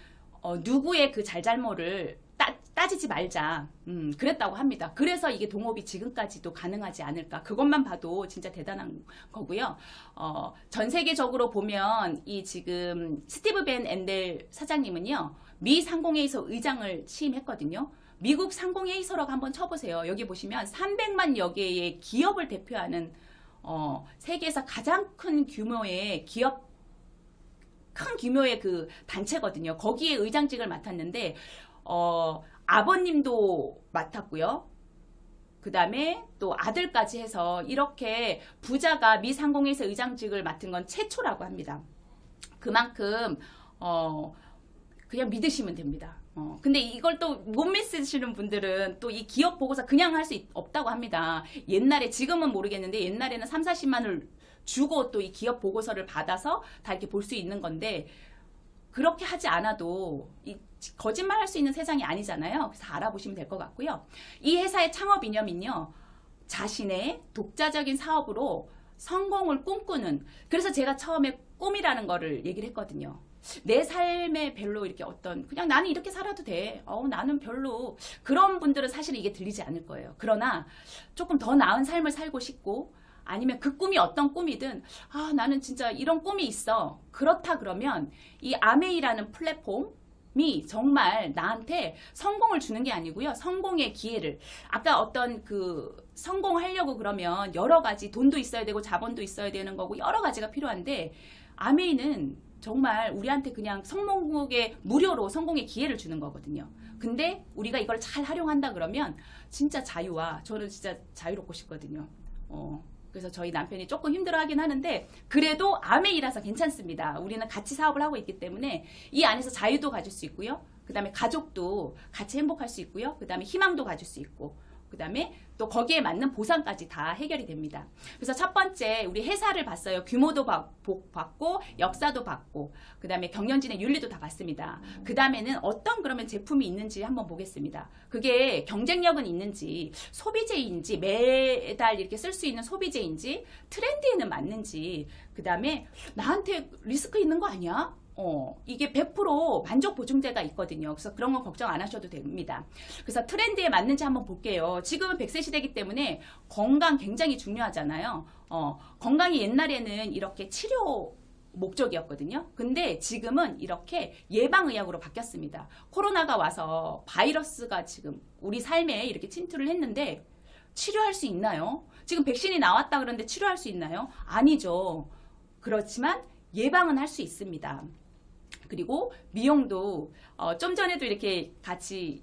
누구의 그 잘잘못을 따지지 말자. 그랬다고 합니다. 그래서 이게 동업이 지금까지도 가능하지 않을까. 그것만 봐도 진짜 대단한 거고요. 전 세계적으로 보면 이 지금 스티브 벤 엔델 사장님은요. 미 상공회의소 의장을 취임했거든요. 미국 상공회의소라고 한번 쳐보세요. 여기 보시면 300만여 개의 기업을 대표하는 세계에서 가장 큰 규모의 큰 규모의 그 단체거든요. 거기에 의장직을 맡았는데 아버님도 맡았고요. 그 다음에 또 아들까지 해서 이렇게 부자가 미 상공회의소 의장직을 맡은 건 최초라고 합니다. 그만큼 그냥 믿으시면 됩니다. 근데 이걸 또 못 믿으시는 분들은 또 이 기업 보고서 그냥 할 수 없다고 합니다. 옛날에 지금은 모르겠는데 옛날에는 3, 40만을 주고 또 이 기업 보고서를 받아서 다 이렇게 볼 수 있는 건데 그렇게 하지 않아도 거짓말 할 수 있는 세상이 아니잖아요. 그래서 알아보시면 될 것 같고요. 이 회사의 창업 이념은요. 자신의 독자적인 사업으로 성공을 꿈꾸는 그래서 제가 처음에 꿈이라는 거를 얘기를 했거든요. 내 삶에 별로 이렇게 그냥 나는 이렇게 살아도 돼. 나는 별로 그런 분들은 사실은 이게 들리지 않을 거예요. 그러나 조금 더 나은 삶을 살고 싶고 아니면 그 꿈이 어떤 꿈이든 나는 진짜 이런 꿈이 있어. 그렇다 그러면 이 아메이라는 플랫폼이 정말 나한테 성공을 주는 게 아니고요. 성공의 기회를 아까 어떤 그 성공하려고 그러면 여러 가지 돈도 있어야 되고 자본도 있어야 되는 거고 여러 가지가 필요한데 아메이는 정말 우리한테 그냥 성공의 무료로 성공의 기회를 주는 거거든요. 근데 우리가 이걸 잘 활용한다 그러면 진짜 자유와 저는 진짜 자유롭고 싶거든요. 그래서 저희 남편이 조금 힘들어하긴 하는데 그래도 아메이라서 괜찮습니다. 우리는 같이 사업을 하고 있기 때문에 이 안에서 자유도 가질 수 있고요. 그 다음에 가족도 같이 행복할 수 있고요. 그 다음에 희망도 가질 수 있고 그 다음에 또 거기에 맞는 보상까지 다 해결이 됩니다. 그래서 첫 번째 우리 회사를 봤어요. 규모도 봤고 역사도 봤고 그 다음에 경영진의 윤리도 다 봤습니다. 그 다음에는 어떤 그러면 제품이 있는지 한번 보겠습니다. 그게 경쟁력은 있는지 소비재인지 매달 이렇게 쓸 수 있는 소비재인지 트렌드에는 맞는지 그 다음에 나한테 리스크 있는 거 아니야? 이게 100% 만족 보증제가 있거든요. 그래서 그런 건 걱정 안 하셔도 됩니다. 그래서 트렌드에 맞는지 한번 볼게요. 지금은 100세 시대이기 때문에 건강 굉장히 중요하잖아요. 건강이 옛날에는 이렇게 치료 목적이었거든요. 근데 지금은 이렇게 예방의학으로 바뀌었습니다. 코로나가 와서 바이러스가 지금 우리 삶에 이렇게 침투를 했는데 치료할 수 있나요? 지금 백신이 나왔다 그러는데 치료할 수 있나요? 아니죠. 그렇지만 예방은 할 수 있습니다. 그리고 미용도 좀 전에도 이렇게 같이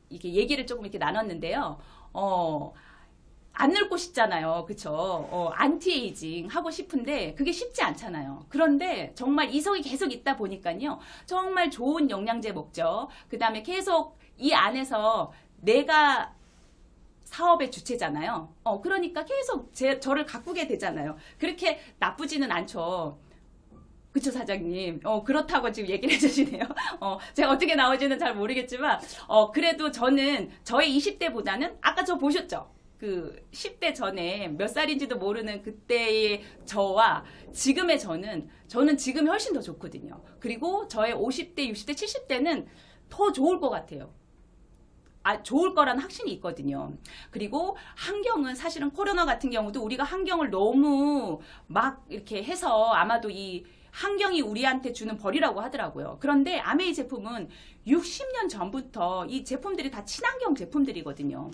이렇게 얘기를 조금 이렇게 나눴는데요. 안 늙고 싶잖아요. 그쵸? 안티에이징 하고 싶은데 그게 쉽지 않잖아요. 그런데 정말 이성이 계속 있다 보니까요. 정말 좋은 영양제 먹죠. 그 다음에 계속 이 안에서 내가 사업의 주체잖아요. 그러니까 계속 저를 가꾸게 되잖아요. 그렇게 나쁘지는 않죠. 그쵸, 사장님. 그렇다고 지금 얘기를 해주시네요. 제가 어떻게 나오지는 잘 모르겠지만, 그래도 저는 저의 20대보다는, 아까 저 보셨죠? 그 10대 전에 몇 살인지도 모르는 그때의 저와 지금의 저는 지금이 훨씬 더 좋거든요. 그리고 저의 50대, 60대, 70대는 더 좋을 것 같아요. 좋을 거라는 확신이 있거든요. 그리고 환경은 사실은 코로나 같은 경우도 우리가 환경을 너무 막 이렇게 해서 아마도 이 환경이 우리한테 주는 벌이라고 하더라고요. 그런데 아메이 제품은 60년 전부터 이 제품들이 다 친환경 제품들이거든요.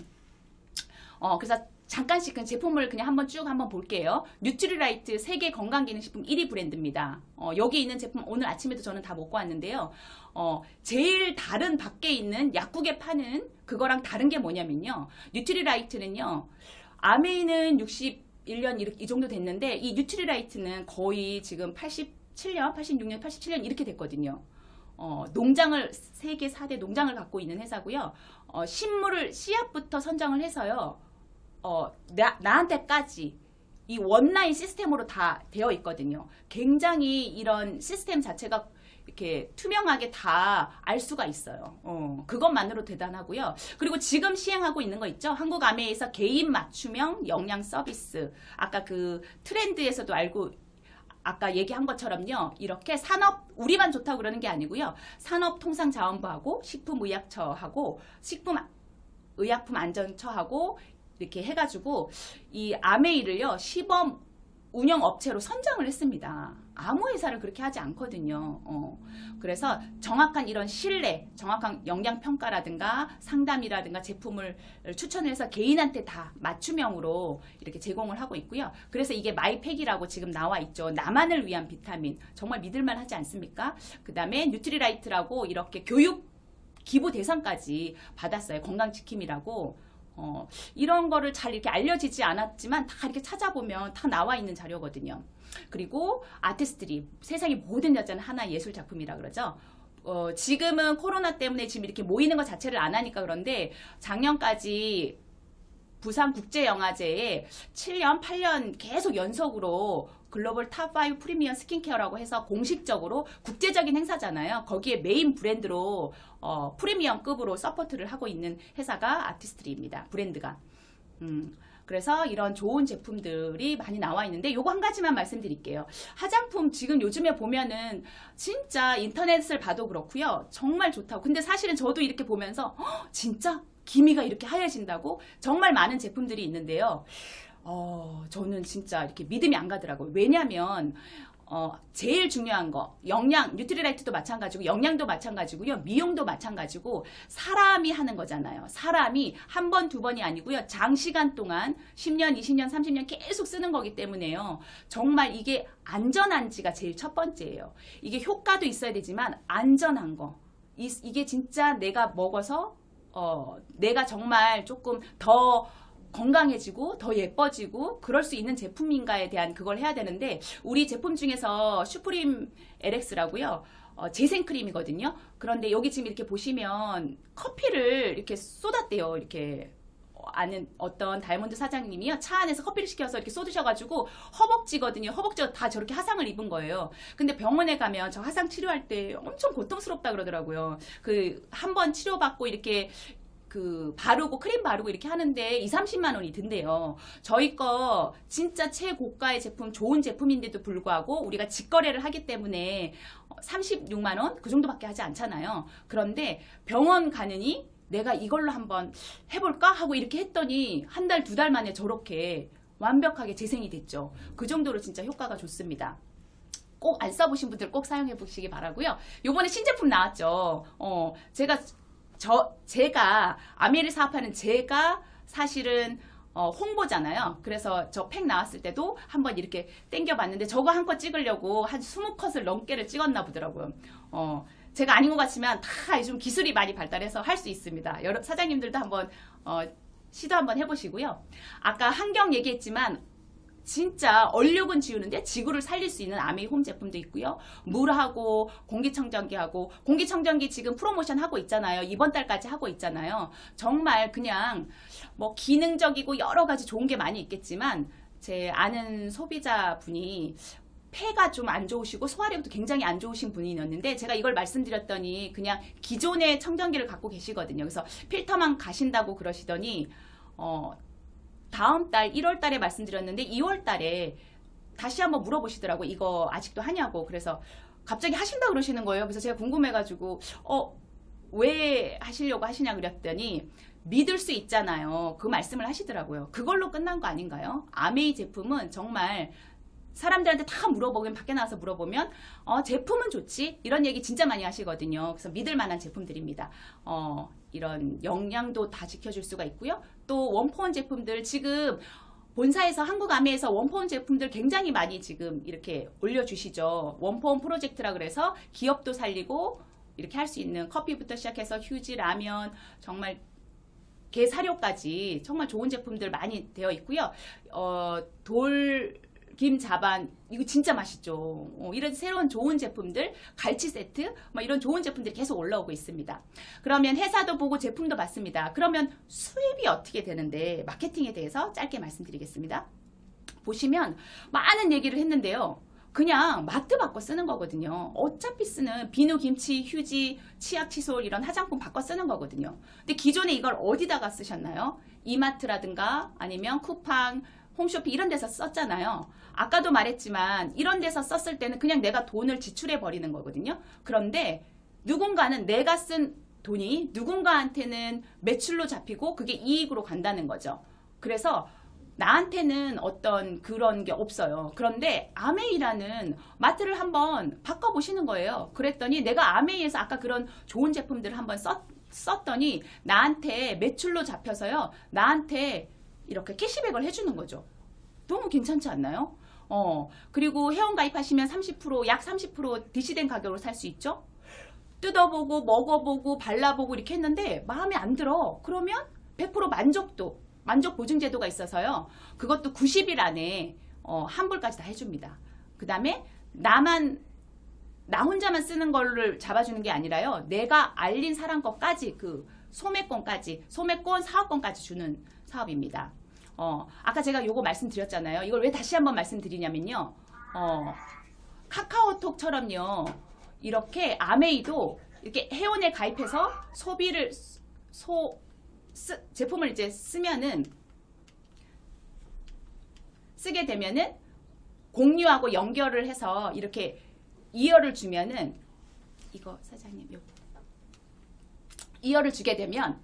그래서 잠깐씩 그 제품을 그냥 한번 볼게요. 뉴트리라이트 세계 건강기능식품 1위 브랜드입니다. 여기 있는 제품 오늘 아침에도 저는 다 먹고 왔는데요. 제일 다른 밖에 있는 약국에 파는 그거랑 다른 게 뭐냐면요. 뉴트리라이트는요. 아메이는 61년 이 정도 됐는데 이 뉴트리라이트는 거의 지금 87년, 86년, 87년 이렇게 됐거든요. 농장을 세계 4대 농장을 갖고 있는 회사고요. 식물을 씨앗부터 선정을 해서요. 나한테까지 이 원라인 시스템으로 다 되어 있거든요. 굉장히 이런 시스템 자체가 이렇게 투명하게 다 알 수가 있어요. 그것만으로 대단하고요. 그리고 지금 시행하고 있는 거 있죠? 한국 아메에서 개인 맞춤형 영양 서비스. 아까 그 트렌드에서도 아까 얘기한 것처럼요. 이렇게 우리만 좋다고 그러는 게 아니고요. 산업통상자원부하고 식품의약처하고 식품의약품안전처하고 이렇게 해가지고 이 아메이를요. 시범 운영업체로 선정을 했습니다. 아무 회사를 그렇게 하지 않거든요. 그래서 정확한 이런 신뢰, 정확한 영양평가라든가 상담이라든가 제품을 추천해서 개인한테 다 맞춤형으로 이렇게 제공을 하고 있고요. 그래서 이게 마이팩이라고 지금 나와 있죠. 나만을 위한 비타민. 정말 믿을만 하지 않습니까? 그 다음에 뉴트리라이트라고 이렇게 교육 기부 대상까지 받았어요. 건강지킴이라고. 이런 거를 잘 이렇게 알려지지 않았지만 다 이렇게 찾아보면 다 나와 있는 자료거든요. 그리고 아티스트리, 세상의 모든 여자는 하나의 예술 작품이라 그러죠. 지금은 코로나 때문에 지금 이렇게 모이는 것 자체를 안 하니까 그런데 작년까지 부산국제영화제에 7년, 8년 계속 연속으로 글로벌 탑5 프리미엄 스킨케어라고 해서 공식적으로 국제적인 행사잖아요. 거기에 메인 브랜드로 프리미엄급으로 서포트를 하고 있는 회사가 아티스트리입니다. 브랜드가. 그래서 이런 좋은 제품들이 많이 나와 있는데 요거 한 가지만 말씀드릴게요. 화장품 지금 요즘에 보면은 진짜 인터넷을 봐도 그렇고요. 정말 좋다고. 근데 사실은 저도 이렇게 보면서 진짜 기미가 이렇게 하얘진다고? 정말 많은 제품들이 있는데요. 저는 진짜 이렇게 믿음이 안 가더라고요. 왜냐면 제일 중요한 거 영양, 뉴트리라이트도 마찬가지고 영양도 마찬가지고요. 미용도 마찬가지고 사람이 하는 거잖아요. 사람이 한 번, 두 번이 아니고요. 장시간 동안 10년, 20년, 30년 계속 쓰는 거기 때문에요. 정말 이게 안전한지가 제일 첫 번째예요. 이게 효과도 있어야 되지만 안전한 거. 이게 진짜 내가 먹어서 내가 정말 조금 더 건강해지고 더 예뻐지고 그럴 수 있는 제품인가에 대한 그걸 해야 되는데 우리 제품 중에서 슈프림 LX라고요. 재생크림이거든요. 그런데 여기 지금 이렇게 보시면 커피를 이렇게 쏟았대요. 이렇게 아는 어떤 다이아몬드 사장님이요. 차 안에서 커피를 시켜서 이렇게 쏟으셔가지고 허벅지거든요. 허벅지가 다 저렇게 화상을 입은 거예요. 근데 병원에 가면 저 화상 치료할 때 엄청 고통스럽다 그러더라고요. 그 한 번 치료받고 이렇게 바르고 크림 바르고 이렇게 하는데 2, 30만 원이 든대요. 저희 거 진짜 최고가의 제품 좋은 제품인데도 불구하고 우리가 직거래를 하기 때문에 36만 원 그 정도밖에 하지 않잖아요. 그런데 병원 가느니 내가 이걸로 한번 해볼까 하고 이렇게 했더니 한 달, 두 달 만에 저렇게 완벽하게 재생이 됐죠. 그 정도로 진짜 효과가 좋습니다. 꼭 안 써보신 분들 꼭 사용해 보시기 바라고요. 요번에 신제품 나왔죠. 제가 아메를 사업하는 제가 사실은 홍보잖아요. 그래서 저 팩 나왔을 때도 한번 이렇게 땡겨봤는데 저거 한 컷 찍으려고 한 20컷을 넘게를 찍었나 보더라고요. 제가 아닌 것 같지만 다 요즘 기술이 많이 발달해서 할 수 있습니다. 여러 사장님들도 한번 시도 한번 해보시고요. 아까 환경 얘기했지만 진짜 얼룩은 지우는데 지구를 살릴 수 있는 아메이 홈 제품도 있고요. 물하고 공기청정기하고 공기청정기 지금 프로모션 하고 있잖아요. 이번 달까지 하고 있잖아요. 정말 그냥 뭐 기능적이고 여러 가지 좋은 게 많이 있겠지만 제 아는 소비자분이 폐가 좀 안 좋으시고 소화력도 굉장히 안 좋으신 분이었는데 제가 이걸 말씀드렸더니 그냥 기존의 청정기를 갖고 계시거든요. 그래서 필터만 가신다고 그러시더니 다음 달 1월 달에 말씀드렸는데 2월 달에 다시 한번 물어보시더라고. 이거 아직도 하냐고. 그래서 갑자기 하신다 그러시는 거예요. 그래서 제가 궁금해가지고 왜 하시려고 하시냐 그랬더니 믿을 수 있잖아요. 그 말씀을 하시더라고요. 그걸로 끝난 거 아닌가요? 아메이 제품은 정말 사람들한테 다 물어보면, 밖에 나와서 물어보면 제품은 좋지? 이런 얘기 진짜 많이 하시거든요. 그래서 믿을 만한 제품들입니다. 이런 영양도 다 지켜줄 수가 있고요. 또 원포원 제품들 지금 본사에서, 한국 아메에서 원포원 제품들 굉장히 많이 지금 이렇게 올려주시죠. 원포원 프로젝트라 그래서 기업도 살리고 이렇게 할 수 있는 커피부터 시작해서 휴지, 라면, 정말 게 사료까지 정말 좋은 제품들 많이 되어 있고요. 돌김 자반 이거 진짜 맛있죠. 이런 새로운 좋은 제품들, 갈치 세트 뭐 이런 좋은 제품들이 계속 올라오고 있습니다. 그러면 회사도 보고 제품도 봤습니다. 그러면 수입이 어떻게 되는데 마케팅에 대해서 짧게 말씀드리겠습니다. 보시면 많은 얘기를 했는데요. 그냥 마트 바꿔 쓰는 거거든요. 어차피 쓰는 비누, 김치, 휴지, 치약, 칫솔 이런 화장품 바꿔 쓰는 거거든요. 근데 기존에 이걸 어디다가 쓰셨나요? 이마트라든가 아니면 쿠팡, 홈쇼핑 이런 데서 썼잖아요. 아까도 말했지만 이런 데서 썼을 때는 그냥 내가 돈을 지출해 버리는 거거든요. 그런데 누군가는 내가 쓴 돈이 누군가한테는 매출로 잡히고 그게 이익으로 간다는 거죠. 그래서 나한테는 어떤 그런 게 없어요. 그런데 아메이라는 마트를 한번 바꿔보시는 거예요. 그랬더니 내가 아메이에서 아까 그런 좋은 제품들을 한번 썼더니 나한테 매출로 잡혀서요. 나한테 이렇게 캐시백을 해주는 거죠. 너무 괜찮지 않나요? 그리고 회원 가입하시면 30%, 약 30% DC된 가격으로 살 수 있죠. 뜯어보고 먹어보고 발라보고 이렇게 했는데 마음에 안 들어. 그러면 100% 만족 보증 제도가 있어서요. 그것도 90일 안에 환불까지 다 해줍니다. 그 다음에 나 혼자만 쓰는 거를 잡아주는 게 아니라요. 내가 알린 사람 것까지 그 소매권, 사업권까지 주는 사업입니다. 아까 제가 요거 말씀드렸잖아요. 이걸 왜 다시 한번 말씀드리냐면요. 카카오톡처럼요. 이렇게 아메이도 이렇게 회원에 가입해서 제품을 이제 쓰게 되면은 공유하고 연결을 해서 이렇게 이어를 주면은 이거 사장님 이어를 주게 되면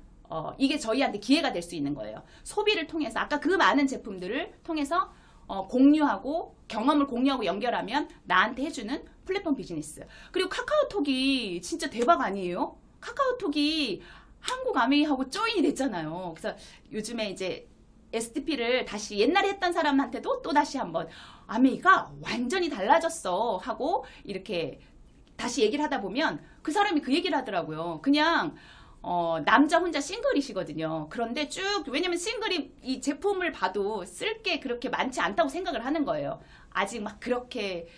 이게 저희한테 기회가 될 수 있는 거예요. 소비를 통해서 아까 그 많은 제품들을 통해서 공유하고 경험을 공유하고 연결하면 나한테 해주는 플랫폼 비즈니스. 그리고 카카오톡이 진짜 대박 아니에요? 카카오톡이 한국 아메이하고 조인이 됐잖아요. 그래서 요즘에 이제 STP를 다시 옛날에 했던 사람한테도 또 다시 한번 아메이가 완전히 달라졌어 하고 이렇게 다시 얘기를 하다 보면 그 사람이 그 얘기를 하더라고요. 그냥 남자 혼자 싱글이시거든요. 그런데 왜냐면 싱글이 이 제품을 봐도 쓸 게 그렇게 많지 않다고 생각을 하는 거예요. 아직 막 그렇게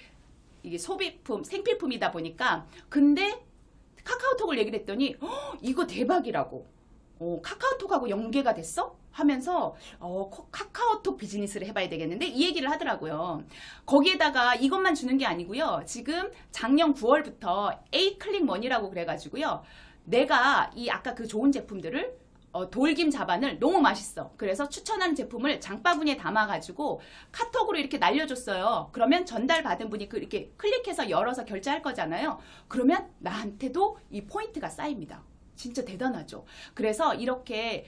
이게 소비품, 생필품이다 보니까. 근데 카카오톡을 얘기를 했더니 이거 대박이라고. 카카오톡하고 연계가 됐어? 하면서 카카오톡 비즈니스를 해봐야 되겠는데 이 얘기를 하더라고요. 거기에다가 이것만 주는 게 아니고요. 지금 작년 9월부터 에이클릭머니라고 그래가지고요. 내가 아까 그 좋은 제품들을 돌김 자반을 너무 맛있어. 그래서 추천한 제품을 장바구니에 담아가지고 카톡으로 이렇게 날려줬어요. 그러면 전달받은 분이 이렇게 클릭해서 열어서 결제할 거잖아요. 그러면 나한테도 이 포인트가 쌓입니다. 진짜 대단하죠. 그래서 이렇게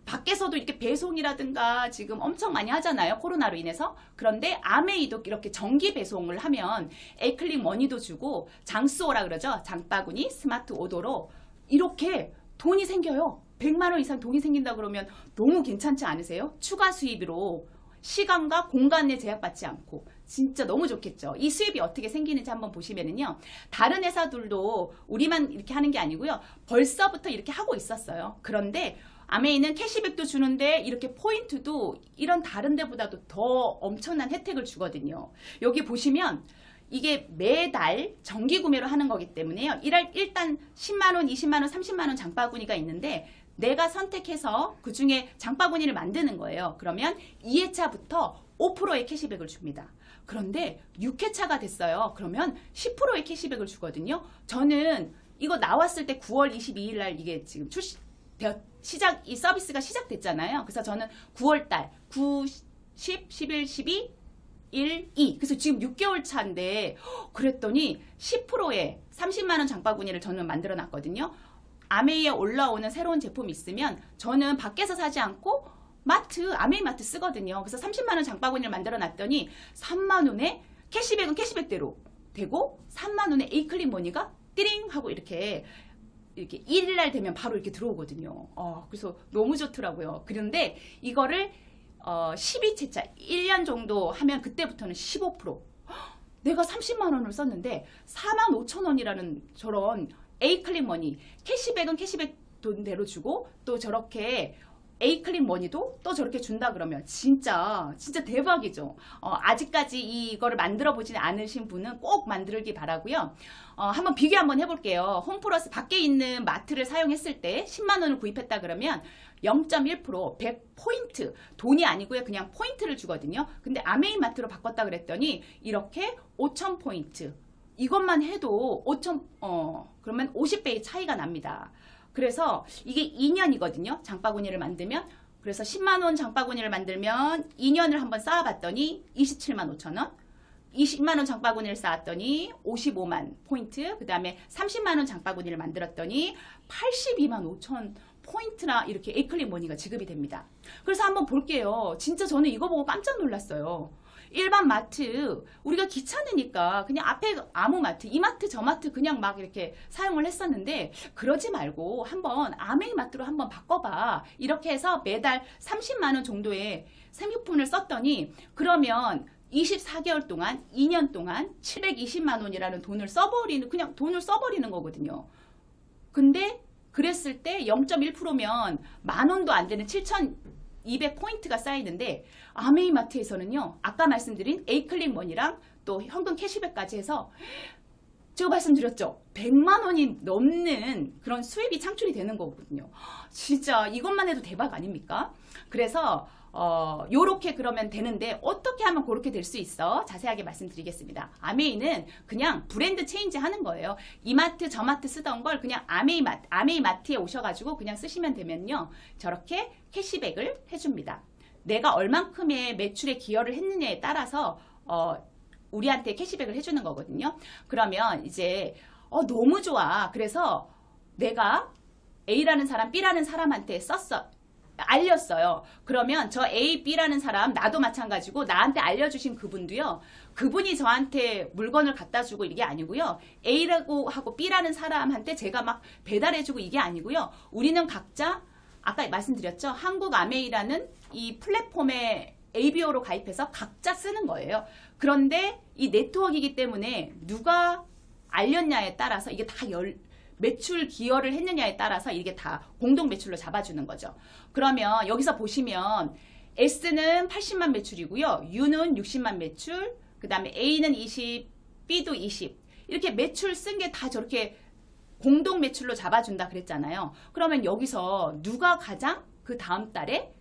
밖에서도 이렇게 배송이라든가 지금 엄청 많이 하잖아요. 코로나로 인해서. 그런데 아메이도 이렇게 정기 배송을 하면 에이클릭 머니도 주고 장수오라 그러죠. 장바구니 스마트 오더로 이렇게 돈이 생겨요. 100만 원 이상 돈이 생긴다 그러면 너무 괜찮지 않으세요? 추가 수입으로 시간과 공간에 제약받지 않고 진짜 너무 좋겠죠. 이 수입이 어떻게 생기는지 한번 보시면은요. 다른 회사들도 우리만 이렇게 하는 게 아니고요. 벌써부터 이렇게 하고 있었어요. 그런데 아메이는 캐시백도 주는데 이렇게 포인트도 이런 다른 데보다도 더 엄청난 혜택을 주거든요. 여기 보시면 이게 매달 정기 구매로 하는 거기 때문에요. 일단 10만원, 20만원, 30만원 장바구니가 있는데 내가 선택해서 그 중에 장바구니를 만드는 거예요. 그러면 2회차부터 5%의 캐시백을 줍니다. 그런데 6회차가 됐어요. 그러면 10%의 캐시백을 주거든요. 저는 이거 나왔을 때 9월 22일 날 이게 지금 이 서비스가 시작됐잖아요. 그래서 저는 9월달 9, 10, 11, 12, 1, 2. 그래서 지금 6개월 차인데 그랬더니 10%에 30만 원 장바구니를 저는 만들어 놨거든요. 아메이에 올라오는 새로운 제품이 있으면 저는 밖에서 사지 않고 아메이 마트 쓰거든요. 그래서 30만 원 장바구니를 만들어 놨더니 3만 원에 캐시백은 캐시백대로 되고 3만 원에 에이클린 머니가 띠링 하고 이렇게 1일날 되면 바로 이렇게 들어오거든요. 그래서 너무 좋더라고요. 그런데 이거를 12채차 1년 정도 하면 그때부터는 15%. 내가 30만 원을 썼는데 4만 5천 원이라는 저런 에이클린 머니, 캐시백은 캐시백 돈대로 주고 또 저렇게 에이클린 머니도 또 저렇게 준다 그러면 진짜 대박이죠. 아직까지 이거를 만들어 보진 않으신 분은 꼭 만들기 바라고요. 한번 비교 한번 해볼게요. 홈플러스 밖에 있는 마트를 사용했을 때 10만 원을 구입했다 그러면 0.1% 100포인트 돈이 아니고요. 그냥 포인트를 주거든요. 근데 아메이 마트로 바꿨다 그랬더니 이렇게 5,000포인트 이것만 해도 그러면 50배의 차이가 납니다. 그래서 이게 2년이거든요. 장바구니를 만들면. 그래서 10만 원 장바구니를 만들면 2년을 한번 쌓아봤더니 27만 5천 원. 20만 원 장바구니를 쌓았더니 55만 포인트. 그 다음에 30만 원 장바구니를 만들었더니 82만 5천 포인트나 이렇게 에이클린 머니가 지급이 됩니다. 그래서 한번 볼게요. 진짜 저는 이거 보고 깜짝 놀랐어요. 일반 마트 우리가 귀찮으니까 그냥 앞에 아무 마트 이 마트 저 마트 그냥 막 이렇게 사용을 했었는데 그러지 말고 한번 아메이 마트로 한번 바꿔봐. 이렇게 해서 매달 30만 원 정도의 생필품을 썼더니 그러면 24개월 동안 2년 동안 720만 원이라는 돈을 써버리는 거거든요. 근데 그랬을 때 0.1%면 만 원도 안 되는 7,200포인트가 쌓이는데 아메이 마트에서는요. 아까 말씀드린 에이클린 머니랑 또 현금 캐시백까지 해서 제가 말씀드렸죠. 100만 원이 넘는 그런 수입이 창출이 되는 거거든요. 진짜 이것만 해도 대박 아닙니까? 그래서 요렇게 그러면 되는데 어떻게 하면 그렇게 될 수 있어? 자세하게 말씀드리겠습니다. 아메이는 그냥 브랜드 체인지 하는 거예요. 이 마트 저 마트 쓰던 걸 그냥 아메이 마트에 오셔가지고 그냥 쓰시면 되면요. 저렇게 캐시백을 해줍니다. 내가 얼만큼의 매출에 기여를 했느냐에 따라서 우리한테 캐시백을 해주는 거거든요. 그러면 이제 너무 좋아. 그래서 내가 A라는 사람, B라는 사람한테 알렸어요. 그러면 저 A, B라는 사람 나도 마찬가지고 나한테 알려주신 그분도요. 그분이 저한테 물건을 갖다 주고 이게 아니고요. A라고 하고 B라는 사람한테 제가 막 배달해주고 이게 아니고요. 우리는 각자 아까 말씀드렸죠. 한국 아메이라는 이 플랫폼에 ABO로 가입해서 각자 쓰는 거예요. 그런데 이 네트워크이기 때문에 누가 알렸냐에 따라서 이게 다 매출 기여를 했느냐에 따라서 이게 다 공동 매출로 잡아주는 거죠. 그러면 여기서 보시면 S는 80만 매출이고요. U는 60만 매출, 그 다음에 A는 20, B도 20. 이렇게 매출 쓴 게 다 저렇게 공동 매출로 잡아준다 그랬잖아요. 그러면 여기서 누가 가장 그 다음 달에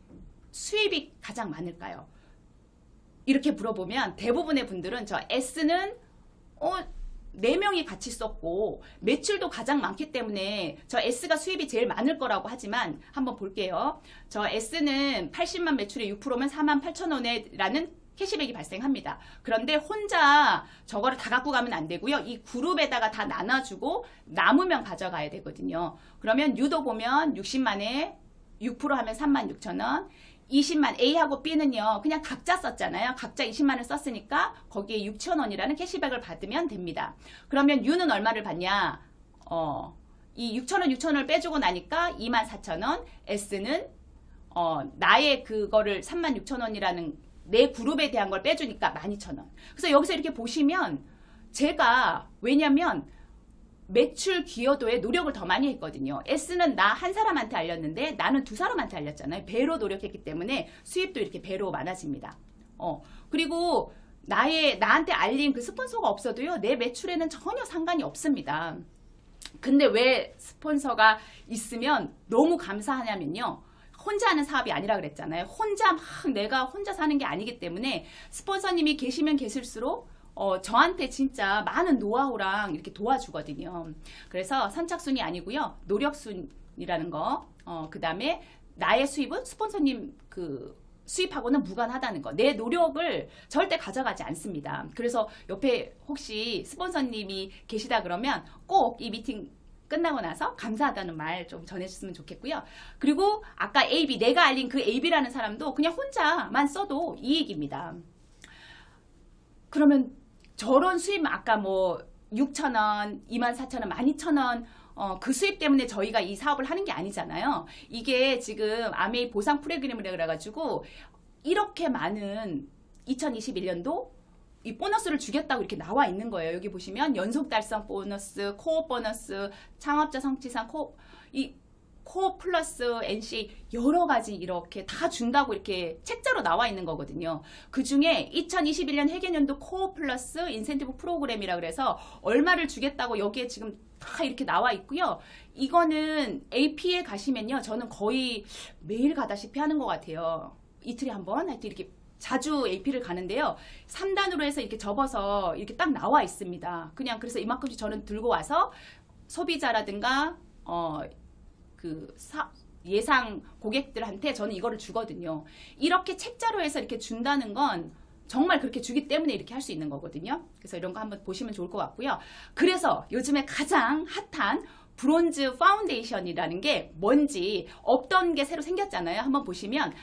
수입이 가장 많을까요? 이렇게 물어보면 대부분의 분들은 저 S는 4명이 같이 썼고 매출도 가장 많기 때문에 저 S가 수입이 제일 많을 거라고 하지만 한번 볼게요. 저 S는 80만 매출에 6%면 48,000원에라는 캐시백이 발생합니다. 그런데 혼자 저거를 다 갖고 가면 안 되고요. 이 그룹에다가 다 나눠주고 남으면 가져가야 되거든요. 그러면 U도 보면 60만에 6% 하면 36,000원. 20만 A하고 B는요. 그냥 각자 썼잖아요. 각자 20만을 썼으니까 거기에 6,000원이라는 캐시백을 받으면 됩니다. 그러면 U는 얼마를 받냐? 이 6,000원 빼주고 나니까 24,000원. S는 나의 그거를 36,000원이라는 내 그룹에 대한 걸 빼주니까 12,000원. 그래서 여기서 이렇게 보시면 제가 왜냐면 매출 기여도에 노력을 더 많이 했거든요. S는 나 한 사람한테 알렸는데 나는 2사람한테 알렸잖아요. 배로 노력했기 때문에 수입도 이렇게 배로 많아집니다. 그리고 나한테 알린 그 스폰서가 없어도요. 내 매출에는 전혀 상관이 없습니다. 근데 왜 스폰서가 있으면 너무 감사하냐면요. 혼자 하는 사업이 아니라 그랬잖아요. 내가 혼자 사는 게 아니기 때문에 스폰서님이 계시면 계실수록 저한테 진짜 많은 노하우랑 이렇게 도와주거든요. 그래서 선착순이 아니고요. 노력순이라는 거 그 다음에 나의 수입은 스폰서님 그 수입하고는 무관하다는 거. 내 노력을 절대 가져가지 않습니다. 그래서 옆에 혹시 스폰서님이 계시다 그러면 꼭 이 미팅 끝나고 나서 감사하다는 말 좀 전해주셨으면 좋겠고요. 그리고 아까 AB, 내가 알린 그 AB라는 사람도 그냥 혼자만 써도 이익입니다. 그러면 저런 수입 아까 뭐 6,000원, 24,000원, 12,000원 그 수입 때문에 저희가 이 사업을 하는 게 아니잖아요. 이게 지금 아메이 보상 프로그램이라 그래가지고 이렇게 많은 2021년도 이 보너스를 주겠다고 이렇게 나와 있는 거예요. 여기 보시면 연속 달성 보너스, 코어 보너스, 창업자 성취상, 코어 플러스 NC 여러 가지 이렇게 다 준다고 이렇게 책자로 나와 있는 거거든요. 그 중에 2021년 회계년도 코어 플러스 인센티브 프로그램이라 그래서 얼마를 주겠다고 여기에 지금 다 이렇게 나와 있고요. 이거는 AP에 가시면요. 저는 거의 매일 가다시피 하는 것 같아요. 이틀에 한 번 하여튼 이렇게 자주 AP를 가는데요. 3단으로 해서 이렇게 접어서 이렇게 딱 나와 있습니다. 그냥 그래서 이만큼씩 저는 들고 와서 소비자라든가 예상 고객들한테 저는 이거를 주거든요. 이렇게 책자로 해서 이렇게 준다는 건 정말 그렇게 주기 때문에 이렇게 할 수 있는 거거든요. 그래서 이런 거 한번 보시면 좋을 것 같고요. 그래서 요즘에 가장 핫한 브론즈 파운데이션이라는 게 뭔지 없던 게 새로 생겼잖아요. 한번 보시면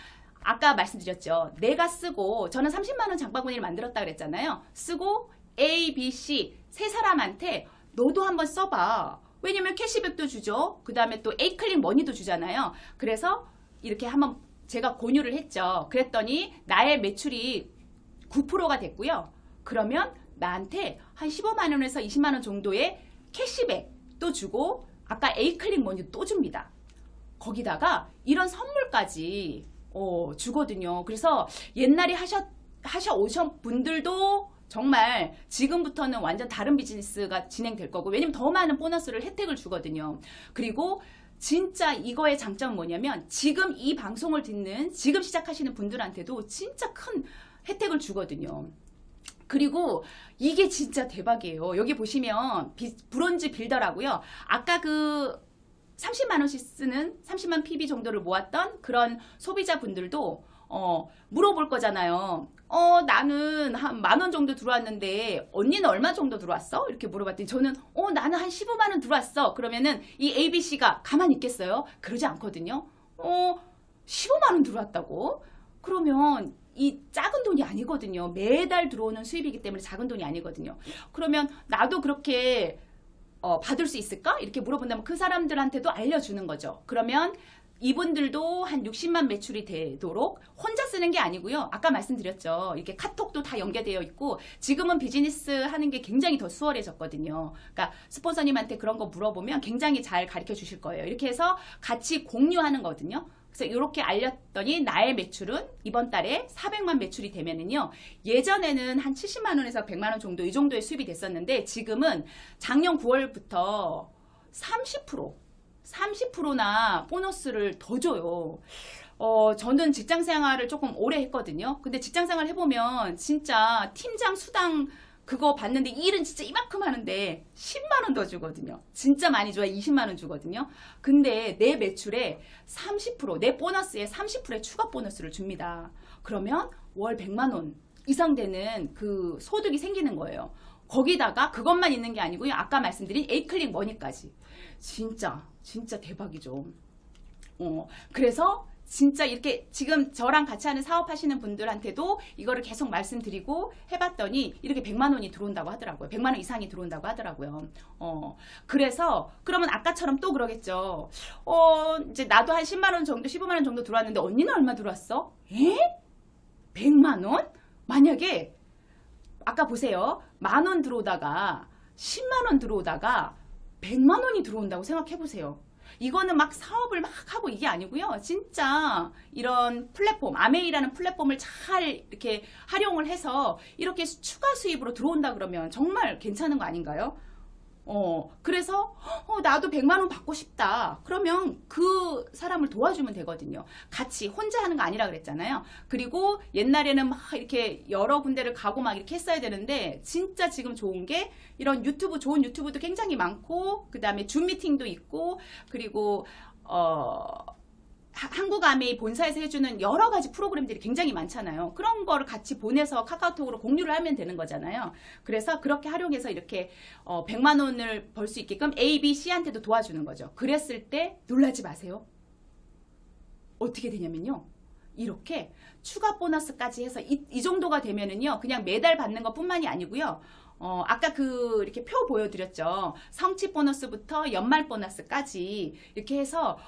아까 말씀드렸죠. 내가 쓰고 저는 30만 원 장바구니를 만들었다 그랬잖아요. 쓰고 A, B, C 세 사람한테 너도 한번 써봐. 왜냐면 캐시백도 주죠. 그 다음에 또 A클릭 머니도 주잖아요. 그래서 이렇게 한번 제가 권유를 했죠. 그랬더니 나의 매출이 9%가 됐고요. 그러면 나한테 한 15만 원에서 20만 원 정도의 캐시백도 주고 아까 A클릭 머니도 또 줍니다. 거기다가 이런 선물까지 주거든요. 그래서 옛날에 오신 분들도 정말 지금부터는 완전 다른 비즈니스가 진행될 거고 왜냐면 더 많은 보너스를 혜택을 주거든요. 그리고 진짜 이거의 장점은 뭐냐면 지금 이 방송을 듣는 지금 시작하시는 분들한테도 진짜 큰 혜택을 주거든요. 그리고 이게 진짜 대박이에요. 여기 보시면 브론즈 빌더라고요. 아까 그 30만 원씩 쓰는 30만 PB 정도를 모았던 그런 소비자분들도 물어볼 거잖아요. 나는 한 10,000원 정도 들어왔는데 언니는 얼마 정도 들어왔어? 이렇게 물어봤더니 저는 나는 한 15만 원 들어왔어. 그러면은 이 ABC가 가만히 있겠어요? 그러지 않거든요. 15만 원 들어왔다고? 그러면 이 작은 돈이 아니거든요. 매달 들어오는 수입이기 때문에 작은 돈이 아니거든요. 그러면 나도 그렇게 받을 수 있을까? 이렇게 물어본다면 그 사람들한테도 알려주는 거죠. 그러면 이분들도 한 60만 매출이 되도록 혼자 쓰는 게 아니고요. 아까 말씀드렸죠. 이렇게 카톡도 다 연계되어 있고 지금은 비즈니스 하는 게 굉장히 더 수월해졌거든요. 그러니까 스폰서님한테 그런 거 물어보면 굉장히 잘 가르쳐 주실 거예요. 이렇게 해서 같이 공유하는 거거든요. 그래서 이렇게 알렸더니 나의 매출은 이번 달에 400만 매출이 되면은요. 예전에는 한 70만 원에서 100만 원 정도 이 정도의 수입이 됐었는데 지금은 작년 9월부터 30%나 보너스를 더 줘요. 저는 직장 생활을 조금 오래 했거든요. 근데 직장 생활 해보면 진짜 팀장 수당 그거 받는데 일은 진짜 이만큼 하는데 10만 원 더 주거든요. 진짜 많이 줘야 20만 원 주거든요. 근데 내 매출에 30%, 내 보너스에 30%의 추가 보너스를 줍니다. 그러면 월 100만 원 이상 되는 그 소득이 생기는 거예요. 거기다가 그것만 있는 게 아니고요. 아까 말씀드린 A클릭 머니까지. 진짜 대박이죠. 그래서 진짜 이렇게 지금 저랑 같이 하는 사업하시는 분들한테도 이거를 계속 말씀드리고 해봤더니 이렇게 100만 원이 들어온다고 하더라고요. 100만 원 이상이 들어온다고 하더라고요. 그래서 그러면 아까처럼 또 그러겠죠. 이제 나도 한 10만 원 정도, 15만 원 정도 들어왔는데 언니는 얼마 들어왔어? 100만 원? 만약에 아까 보세요. 10,000원 들어오다가 10만 원 들어오다가 100만 원이 들어온다고 생각해 보세요. 이거는 막 사업을 막 하고 이게 아니고요. 진짜 이런 플랫폼, 아메이라는 플랫폼을 잘 이렇게 활용을 해서 이렇게 추가 수입으로 들어온다 그러면 정말 괜찮은 거 아닌가요? 그래서 나도 100만 원 받고 싶다. 그러면 그 사람을 도와주면 되거든요. 같이 혼자 하는 거 아니라 그랬잖아요. 그리고 옛날에는 막 이렇게 여러 군데를 가고 막 이렇게 했어야 되는데 진짜 지금 좋은 게 이런 좋은 유튜브도 굉장히 많고 그 다음에 줌 미팅도 있고 그리고 한국아메이 본사에서 해주는 여러 가지 프로그램들이 굉장히 많잖아요. 그런 거를 같이 보내서 카카오톡으로 공유를 하면 되는 거잖아요. 그래서 그렇게 활용해서 이렇게 100만 원을 벌 수 있게끔 A, B, C한테도 도와주는 거죠. 그랬을 때 놀라지 마세요. 어떻게 되냐면요. 이렇게 추가 보너스까지 해서 이 정도가 되면은요. 그냥 매달 받는 것 뿐만이 아니고요. 아까 이렇게 표 보여드렸죠. 성취 보너스부터 연말 보너스까지 이렇게 해서,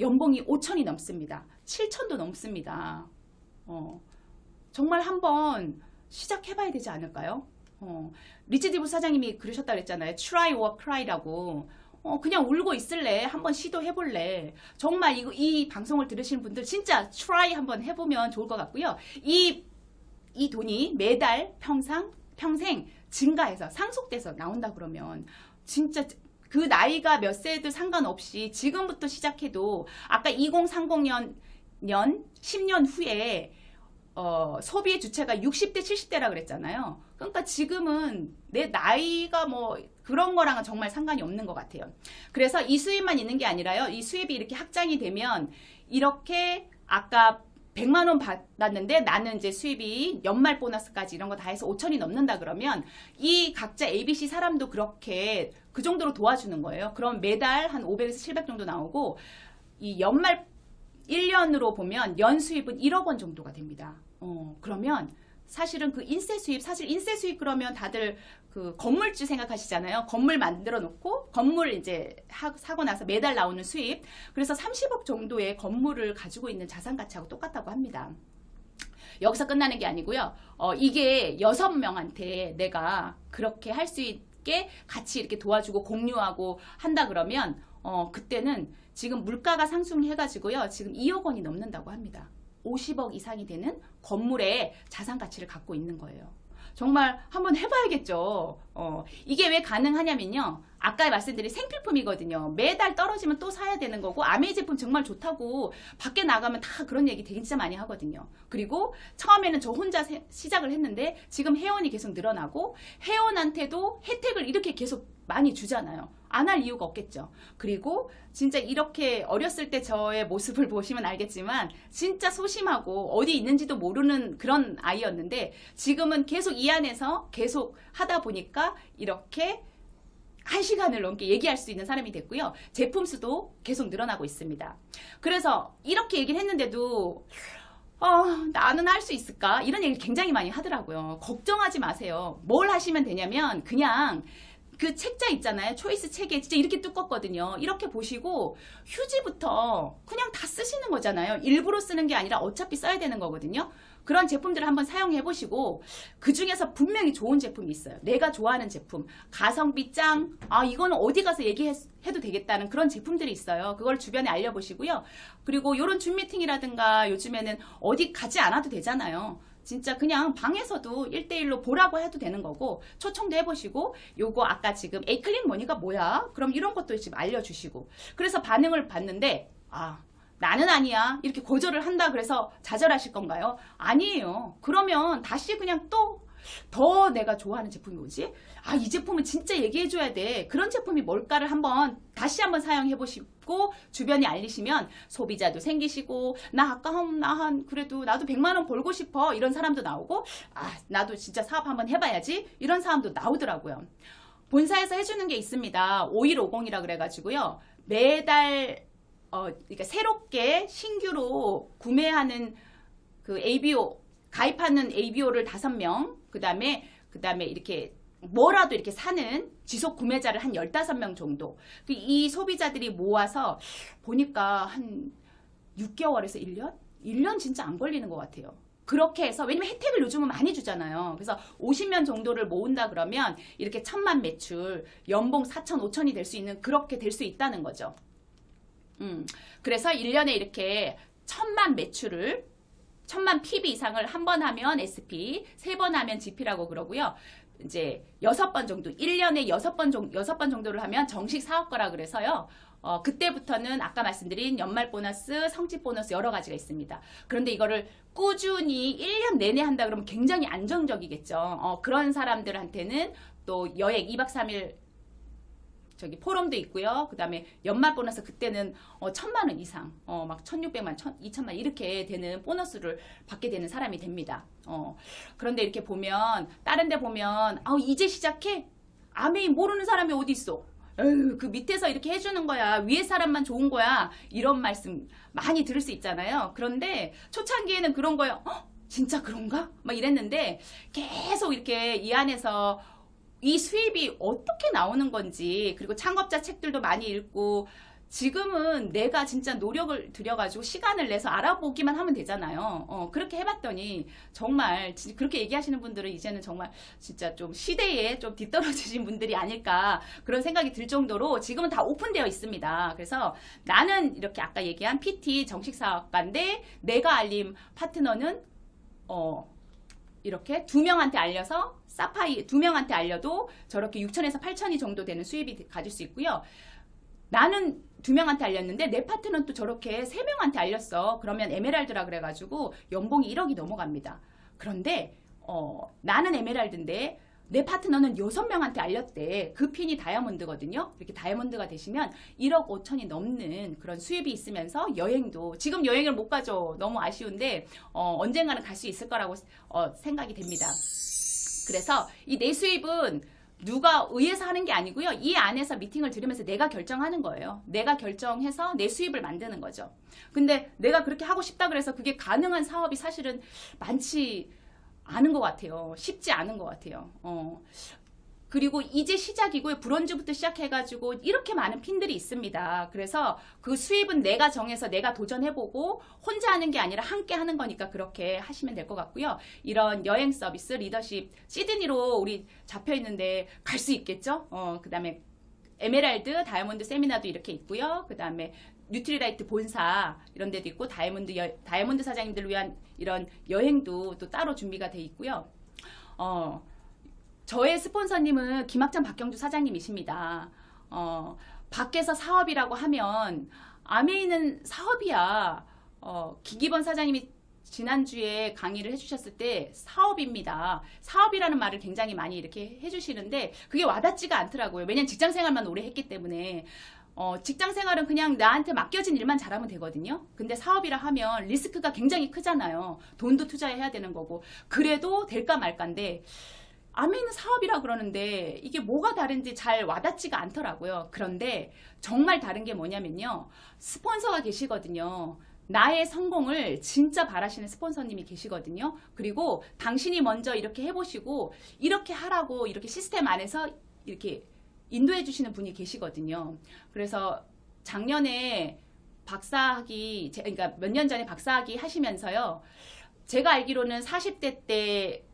연봉이 5천이 넘습니다. 7천도 넘습니다. 정말 한번 시작해봐야 되지 않을까요? 리치디브 사장님이 그러셨다 그랬잖아요. Try or cry라고. 그냥 울고 있을래? 한번 시도해볼래? 정말 이 방송을 들으시는 분들 진짜 try 한번 해보면 좋을 것 같고요. 이 돈이 매달 평생 증가해서 상속돼서 나온다 그러면 진짜 그 나이가 몇 세도 상관없이 지금부터 시작해도 아까 2030년 10년 후에 소비의 주체가 60대 70대라 그랬잖아요. 그러니까 지금은 내 나이가 뭐 그런 거랑은 정말 상관이 없는 것 같아요. 그래서 이 수입만 있는 게 아니라요. 이 수입이 이렇게 확장이 되면 이렇게 아까 100만 원 받았는데 나는 이제 수입이 연말 보너스까지 이런 거 다 해서 5천이 넘는다 그러면 이 각자 ABC 사람도 그렇게 그 정도로 도와주는 거예요. 그럼 매달 한 500에서 700 정도 나오고 이 연말 1년으로 보면 연 수입은 1억 원 정도가 됩니다. 그러면 사실은 그 인세 수입, 사실 인세 수입 그러면 다들 그 건물주 생각하시잖아요. 건물 만들어 놓고 건물 이제 사고 나서 매달 나오는 수입. 그래서 30억 정도의 건물을 가지고 있는 자산 가치하고 똑같다고 합니다. 여기서 끝나는 게 아니고요. 이게 6명한테 내가 그렇게 할 수 있게 같이 이렇게 도와주고 공유하고 한다 그러면 그때는 지금 물가가 상승해가지고요. 지금 2억 원이 넘는다고 합니다. 50억 이상이 되는 건물의 자산 가치를 갖고 있는 거예요. 정말 한번 해봐야겠죠. 이게 왜 가능하냐면요. 아까 말씀드린 생필품이거든요. 매달 떨어지면 또 사야 되는 거고 아메이 제품 정말 좋다고 밖에 나가면 다 그런 얘기 되게 진짜 많이 하거든요. 그리고 처음에는 저 혼자 시작을 했는데 지금 회원이 계속 늘어나고 회원한테도 혜택을 이렇게 계속 많이 주잖아요. 안 할 이유가 없겠죠. 그리고 진짜 이렇게 어렸을 때 저의 모습을 보시면 알겠지만 진짜 소심하고 어디 있는지도 모르는 그런 아이였는데 지금은 계속 이 안에서 계속 하다 보니까 이렇게 1시간을 넘게 얘기할 수 있는 사람이 됐고요. 제품 수도 계속 늘어나고 있습니다. 그래서 이렇게 얘기를 했는데도 나는 할 수 있을까? 이런 얘기를 굉장히 많이 하더라고요. 걱정하지 마세요. 뭘 하시면 되냐면 그냥 그 책자 있잖아요. 초이스 책에 진짜 이렇게 두껍거든요. 이렇게 보시고 휴지부터 그냥 다 쓰시는 거잖아요. 일부러 쓰는 게 아니라 어차피 써야 되는 거거든요. 그런 제품들을 한번 사용해 보시고 그 중에서 분명히 좋은 제품이 있어요. 내가 좋아하는 제품. 가성비 짱. 이거는 어디 가서 얘기해도 되겠다는 그런 제품들이 있어요. 그걸 주변에 알려보시고요. 그리고 이런 줌 미팅이라든가 요즘에는 어디 가지 않아도 되잖아요. 진짜 그냥 방에서도 1대1로 보라고 해도 되는 거고 초청도 해보시고 요거 아까 지금 에이클린 머니가 뭐야? 그럼 이런 것도 지금 알려주시고 그래서 반응을 봤는데 나는 아니야 이렇게 거절을 한다 그래서 좌절하실 건가요? 아니에요. 그러면 다시 그냥 또 더 내가 좋아하는 제품이 뭐지? 이 제품은 진짜 얘기해줘야 돼. 그런 제품이 뭘까를 다시 한번 사용해보시고 주변에 알리시면 소비자도 생기시고 그래도 나도 100만 원 벌고 싶어 이런 사람도 나오고 나도 진짜 사업 한번 해봐야지 이런 사람도 나오더라고요. 본사에서 해주는 게 있습니다. 5150이라 그래가지고요. 매달 그러니까 새롭게 신규로 구매하는 그 ABO 가입하는 ABO를 5명 그 다음에 이렇게 뭐라도 이렇게 사는 지속 구매자를 한 15명 정도 이 소비자들이 모아서 보니까 한 6개월에서 1년? 1년 진짜 안 걸리는 것 같아요. 그렇게 해서 왜냐면 혜택을 요즘은 많이 주잖아요. 그래서 50명 정도를 모은다 그러면 이렇게 1000만 매출 연봉 4천 5천이 될 수 있는 그렇게 될 수 있다는 거죠. 그래서 1년에 이렇게 1000만 매출을 1000만 PB 이상을 한 번 하면 SP, 3번 하면 GP라고 그러고요. 이제 6번 정도, 1년에 6번 정도를 하면 정식 사업가라 그래서요. 그때부터는 아까 말씀드린 연말 보너스, 성취 보너스 여러 가지가 있습니다. 그런데 이거를 꾸준히 1년 내내 한다 그러면 굉장히 안정적이겠죠. 그런 사람들한테는 또 여행 2박 3일 저기 포럼도 있고요. 그 다음에 연말 보너스 그때는 1,000만 원 이상, 막 1,600만, 2,000만 이렇게 되는 보너스를 받게 되는 사람이 됩니다. 그런데 이렇게 보면 다른 데 보면 이제 시작해? 아메이 모르는 사람이 어디 있어? 에휴, 그 밑에서 이렇게 해주는 거야. 위에 사람만 좋은 거야. 이런 말씀 많이 들을 수 있잖아요. 그런데 초창기에는 그런 거예요. 진짜 그런가? 막 이랬는데 계속 이렇게 이 안에서 이 수입이 어떻게 나오는 건지, 그리고 창업자 책들도 많이 읽고, 지금은 내가 진짜 노력을 들여가지고 시간을 내서 알아보기만 하면 되잖아요. 그렇게 해봤더니 정말 그렇게 얘기하시는 분들은 이제는 정말 진짜 좀 시대에 좀 뒤떨어지신 분들이 아닐까 그런 생각이 들 정도로 지금은 다 오픈되어 있습니다. 그래서 나는 이렇게 아까 얘기한 PT 정식사업가인데 내가 알림 파트너는 이렇게 2명한테 알려서 사파이 2명한테 알려도 저렇게 6천에서 8천이 정도 되는 수입이 가질 수 있고요. 나는 2명한테 알렸는데 내 파트너는 또 저렇게 3명한테 알렸어. 그러면 에메랄드라 그래가지고 연봉이 1억이 넘어갑니다. 그런데 나는 에메랄드인데 내 파트너는 6명한테 알렸대. 그 핀이 다이아몬드거든요. 이렇게 다이아몬드가 되시면 1억 5천이 넘는 그런 수입이 있으면서 여행도, 지금 여행을 못 가죠. 너무 아쉬운데 언젠가는 갈 수 있을 거라고 생각이 됩니다. 그래서 이 내 수입은 누가 의해서 하는 게 아니고요. 이 안에서 미팅을 들으면서 내가 결정하는 거예요. 내가 결정해서 내 수입을 만드는 거죠. 근데 내가 그렇게 하고 싶다 그래서 그게 가능한 사업이 사실은 많지 않은 것 같아요. 쉽지 않은 것 같아요. 그리고 이제 시작이고요. 브론즈부터 시작해가지고 이렇게 많은 핀들이 있습니다. 그래서 그 수입은 내가 정해서 내가 도전해보고 혼자 하는 게 아니라 함께 하는 거니까 그렇게 하시면 될 것 같고요. 이런 여행 서비스, 리더십, 시드니로 우리 잡혀있는데 갈 수 있겠죠? 그 다음에 에메랄드, 다이아몬드 세미나도 이렇게 있고요. 그 다음에 뉴트리라이트 본사 이런 데도 있고 다이아몬드 사장님들을 위한 이런 여행도 또 따로 준비가 돼 있고요. 저의 스폰서님은 김학찬 박경주 사장님이십니다. 밖에서 사업이라고 하면 아메이는 사업이야. 기기번 사장님이 지난주에 강의를 해주셨을 때 사업입니다. 사업이라는 말을 굉장히 많이 이렇게 해주시는데 그게 와닿지가 않더라고요. 왜냐면 직장생활만 오래 했기 때문에 직장생활은 그냥 나한테 맡겨진 일만 잘하면 되거든요. 근데 사업이라 하면 리스크가 굉장히 크잖아요. 돈도 투자해야 되는 거고 그래도 될까 말까인데 아메이는 사업이라 그러는데 이게 뭐가 다른지 잘 와닿지가 않더라고요. 그런데 정말 다른 게 뭐냐면요. 스폰서가 계시거든요. 나의 성공을 진짜 바라시는 스폰서님이 계시거든요. 그리고 당신이 먼저 이렇게 해보시고 이렇게 하라고 이렇게 시스템 안에서 이렇게 인도해 주시는 분이 계시거든요. 그래서 작년에 박사학위, 그러니까 몇 년 전에 박사학위 하시면서요. 제가 알기로는 40대 때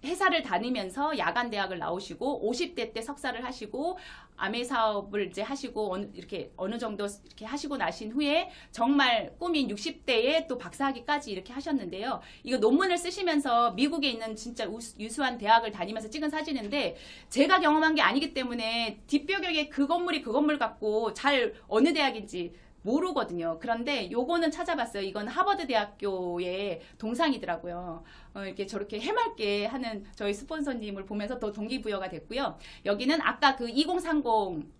회사를 다니면서 야간 대학을 나오시고 50대 때 석사를 하시고 아메 사업을 이제 하시고 이렇게 어느 정도 이렇게 하시고 나신 후에 정말 꿈인 60대에 또 박사학위까지 이렇게 하셨는데요. 이거 논문을 쓰시면서 미국에 있는 진짜 유수한 대학을 다니면서 찍은 사진인데 제가 경험한 게 아니기 때문에 뒷배경에 그 건물이 그 건물 같고 잘 어느 대학인지 모르거든요. 그런데 요거는 찾아봤어요. 이건 하버드 대학교의 동상이더라고요. 이렇게 저렇게 해맑게 하는 저희 스폰서님을 보면서 더 동기부여가 됐고요. 여기는 아까 그 2030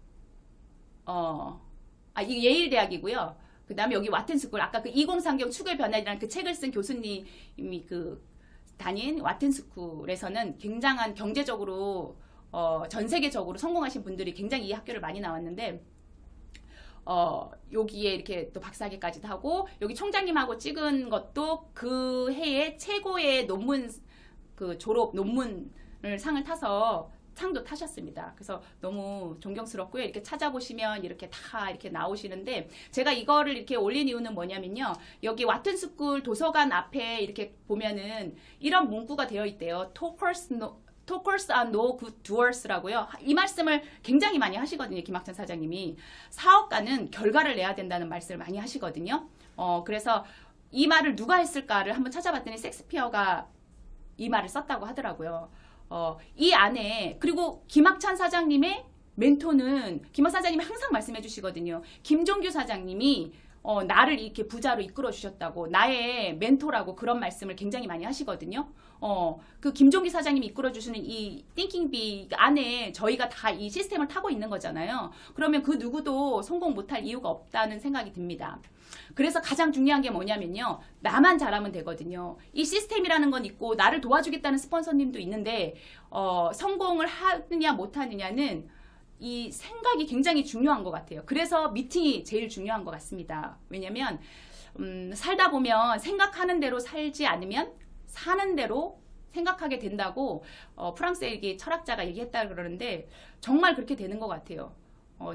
이 예일 대학이고요. 그 다음에 여기 와튼스쿨 아까 그 2030 추구의 변화라는 그 책을 쓴 교수님이 그 다닌 와튼스쿨에서는 굉장한 경제적으로 전 세계적으로 성공하신 분들이 굉장히 이 학교를 많이 나왔는데 여기에 이렇게 또 박사학위까지도 하고 여기 총장님하고 찍은 것도 그 해에 최고의 논문 그 졸업 논문을 상을 타서 상도 타셨습니다. 그래서 너무 존경스럽고요. 이렇게 찾아보시면 이렇게 다 이렇게 나오시는데 제가 이거를 이렇게 올린 이유는 뭐냐면요. 여기 와튼스쿨 도서관 앞에 이렇게 보면은 이런 문구가 되어 있대요. Talkers are no good doers라고요. 이 말씀을 굉장히 많이 하시거든요. 김학찬 사장님이. 사업가는 결과를 내야 된다는 말씀을 많이 하시거든요. 그래서 이 말을 누가 했을까를 한번 찾아봤더니 섹스피어가 이 말을 썼다고 하더라고요. 이 안에 그리고 김학찬 사장님의 멘토는 김학찬 사장님이 항상 말씀해 주시거든요. 김종규 사장님이 나를 이렇게 부자로 이끌어 주셨다고, 나의 멘토라고 그런 말씀을 굉장히 많이 하시거든요. 그 김종기 사장님이 이끌어 주시는 이 띵킹빅 안에 저희가 다 이 시스템을 타고 있는 거잖아요. 그러면 그 누구도 성공 못할 이유가 없다는 생각이 듭니다. 그래서 가장 중요한 게 뭐냐면요. 나만 잘하면 되거든요. 이 시스템이라는 건 있고 나를 도와주겠다는 스폰서님도 있는데 성공을 하느냐 못하느냐는 이 생각이 굉장히 중요한 것 같아요. 그래서 미팅이 제일 중요한 것 같습니다. 왜냐면 살다 보면 생각하는 대로 살지 않으면 사는 대로 생각하게 된다고 프랑스의 철학자가 얘기했다 그러는데 정말 그렇게 되는 것 같아요.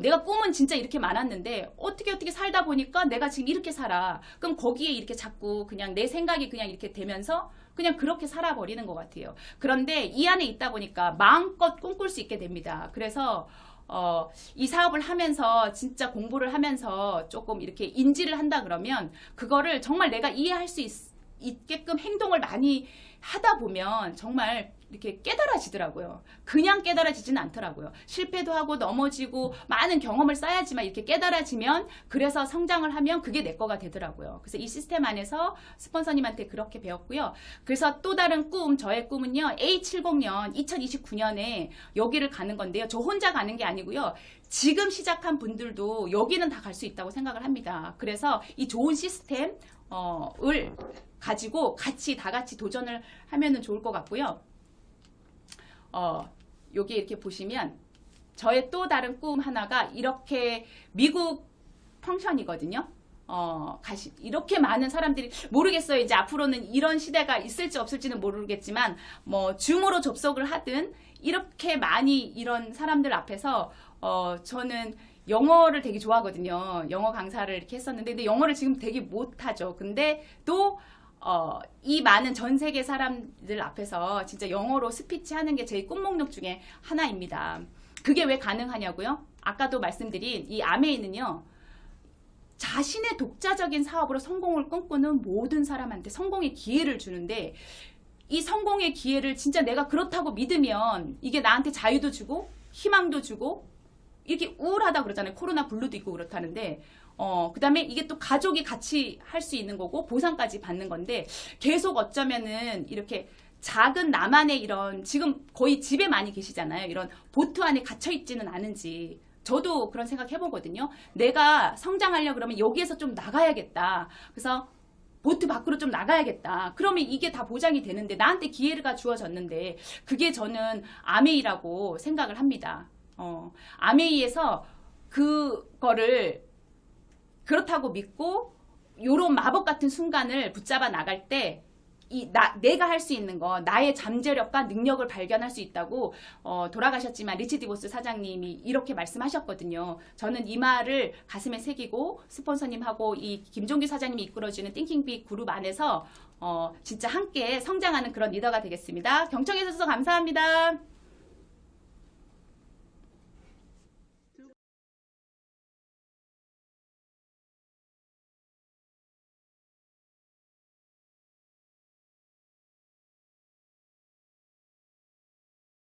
내가 꿈은 진짜 이렇게 많았는데 어떻게 살다 보니까 내가 지금 이렇게 살아. 그럼 거기에 이렇게 자꾸 그냥 내 생각이 그냥 이렇게 되면서 그냥 그렇게 살아버리는 것 같아요. 그런데 이 안에 있다 보니까 마음껏 꿈꿀 수 있게 됩니다. 그래서 이 사업을 하면서 진짜 공부를 하면서 조금 이렇게 인지를 한다 그러면 그거를 정말 내가 이해할 수 있게끔 행동을 많이 하다 보면 정말 이렇게 깨달아지더라고요. 그냥 깨달아지지는 않더라고요. 실패도 하고 넘어지고 많은 경험을 쌓아야지만 이렇게 깨달아지면 그래서 성장을 하면 그게 내 거가 되더라고요. 그래서 이 시스템 안에서 스폰서님한테 그렇게 배웠고요. 그래서 또 다른 꿈, 저의 꿈은요. A70년 2029년에 여기를 가는 건데요. 저 혼자 가는 게 아니고요. 지금 시작한 분들도 여기는 다 갈 수 있다고 생각을 합니다. 그래서 이 좋은 시스템을 가지고 다 같이 도전을 하면은 좋을 것 같고요. 여기 이렇게 보시면 저의 또 다른 꿈 하나가 이렇게 미국 펑션이거든요. 이렇게 많은 사람들이 모르겠어요. 이제 앞으로는 이런 시대가 있을지 없을지는 모르겠지만 뭐 줌으로 접속을 하든 이렇게 많이 이런 사람들 앞에서 저는 영어를 되게 좋아하거든요. 영어 강사를 이렇게 했었는데 근데 영어를 지금 되게 못하죠. 근데 또 이 많은 전 세계 사람들 앞에서 진짜 영어로 스피치 하는 게 제 꿈 목록 중에 하나입니다. 그게 왜 가능하냐고요? 아까도 말씀드린 이 아메이는요. 자신의 독자적인 사업으로 성공을 꿈꾸는 모든 사람한테 성공의 기회를 주는데 이 성공의 기회를 진짜 내가 그렇다고 믿으면 이게 나한테 자유도 주고 희망도 주고 이렇게 우울하다 그러잖아요. 코로나 블루도 있고 그렇다는데 그 다음에 이게 또 가족이 같이 할 수 있는 거고 보상까지 받는 건데 계속 어쩌면은 이렇게 작은 나만의 이런 지금 거의 집에 많이 계시잖아요. 이런 보트 안에 갇혀 있지는 않은지 저도 그런 생각 해보거든요. 내가 성장하려고 그러면 여기에서 좀 나가야겠다. 그래서 보트 밖으로 좀 나가야겠다. 그러면 이게 다 보장이 되는데 나한테 기회가 주어졌는데 그게 저는 아메이라고 생각을 합니다. 아메이에서 그거를 그렇다고 믿고 요런 마법 같은 순간을 붙잡아 나갈 때 내가 할 수 있는 거 나의 잠재력과 능력을 발견할 수 있다고 돌아가셨지만 리치 디보스 사장님이 이렇게 말씀하셨거든요. 저는 이 말을 가슴에 새기고 스폰서님하고 이 김종규 사장님이 이끌어주는 띵킹빅 그룹 안에서 진짜 함께 성장하는 그런 리더가 되겠습니다. 경청해 주셔서 감사합니다.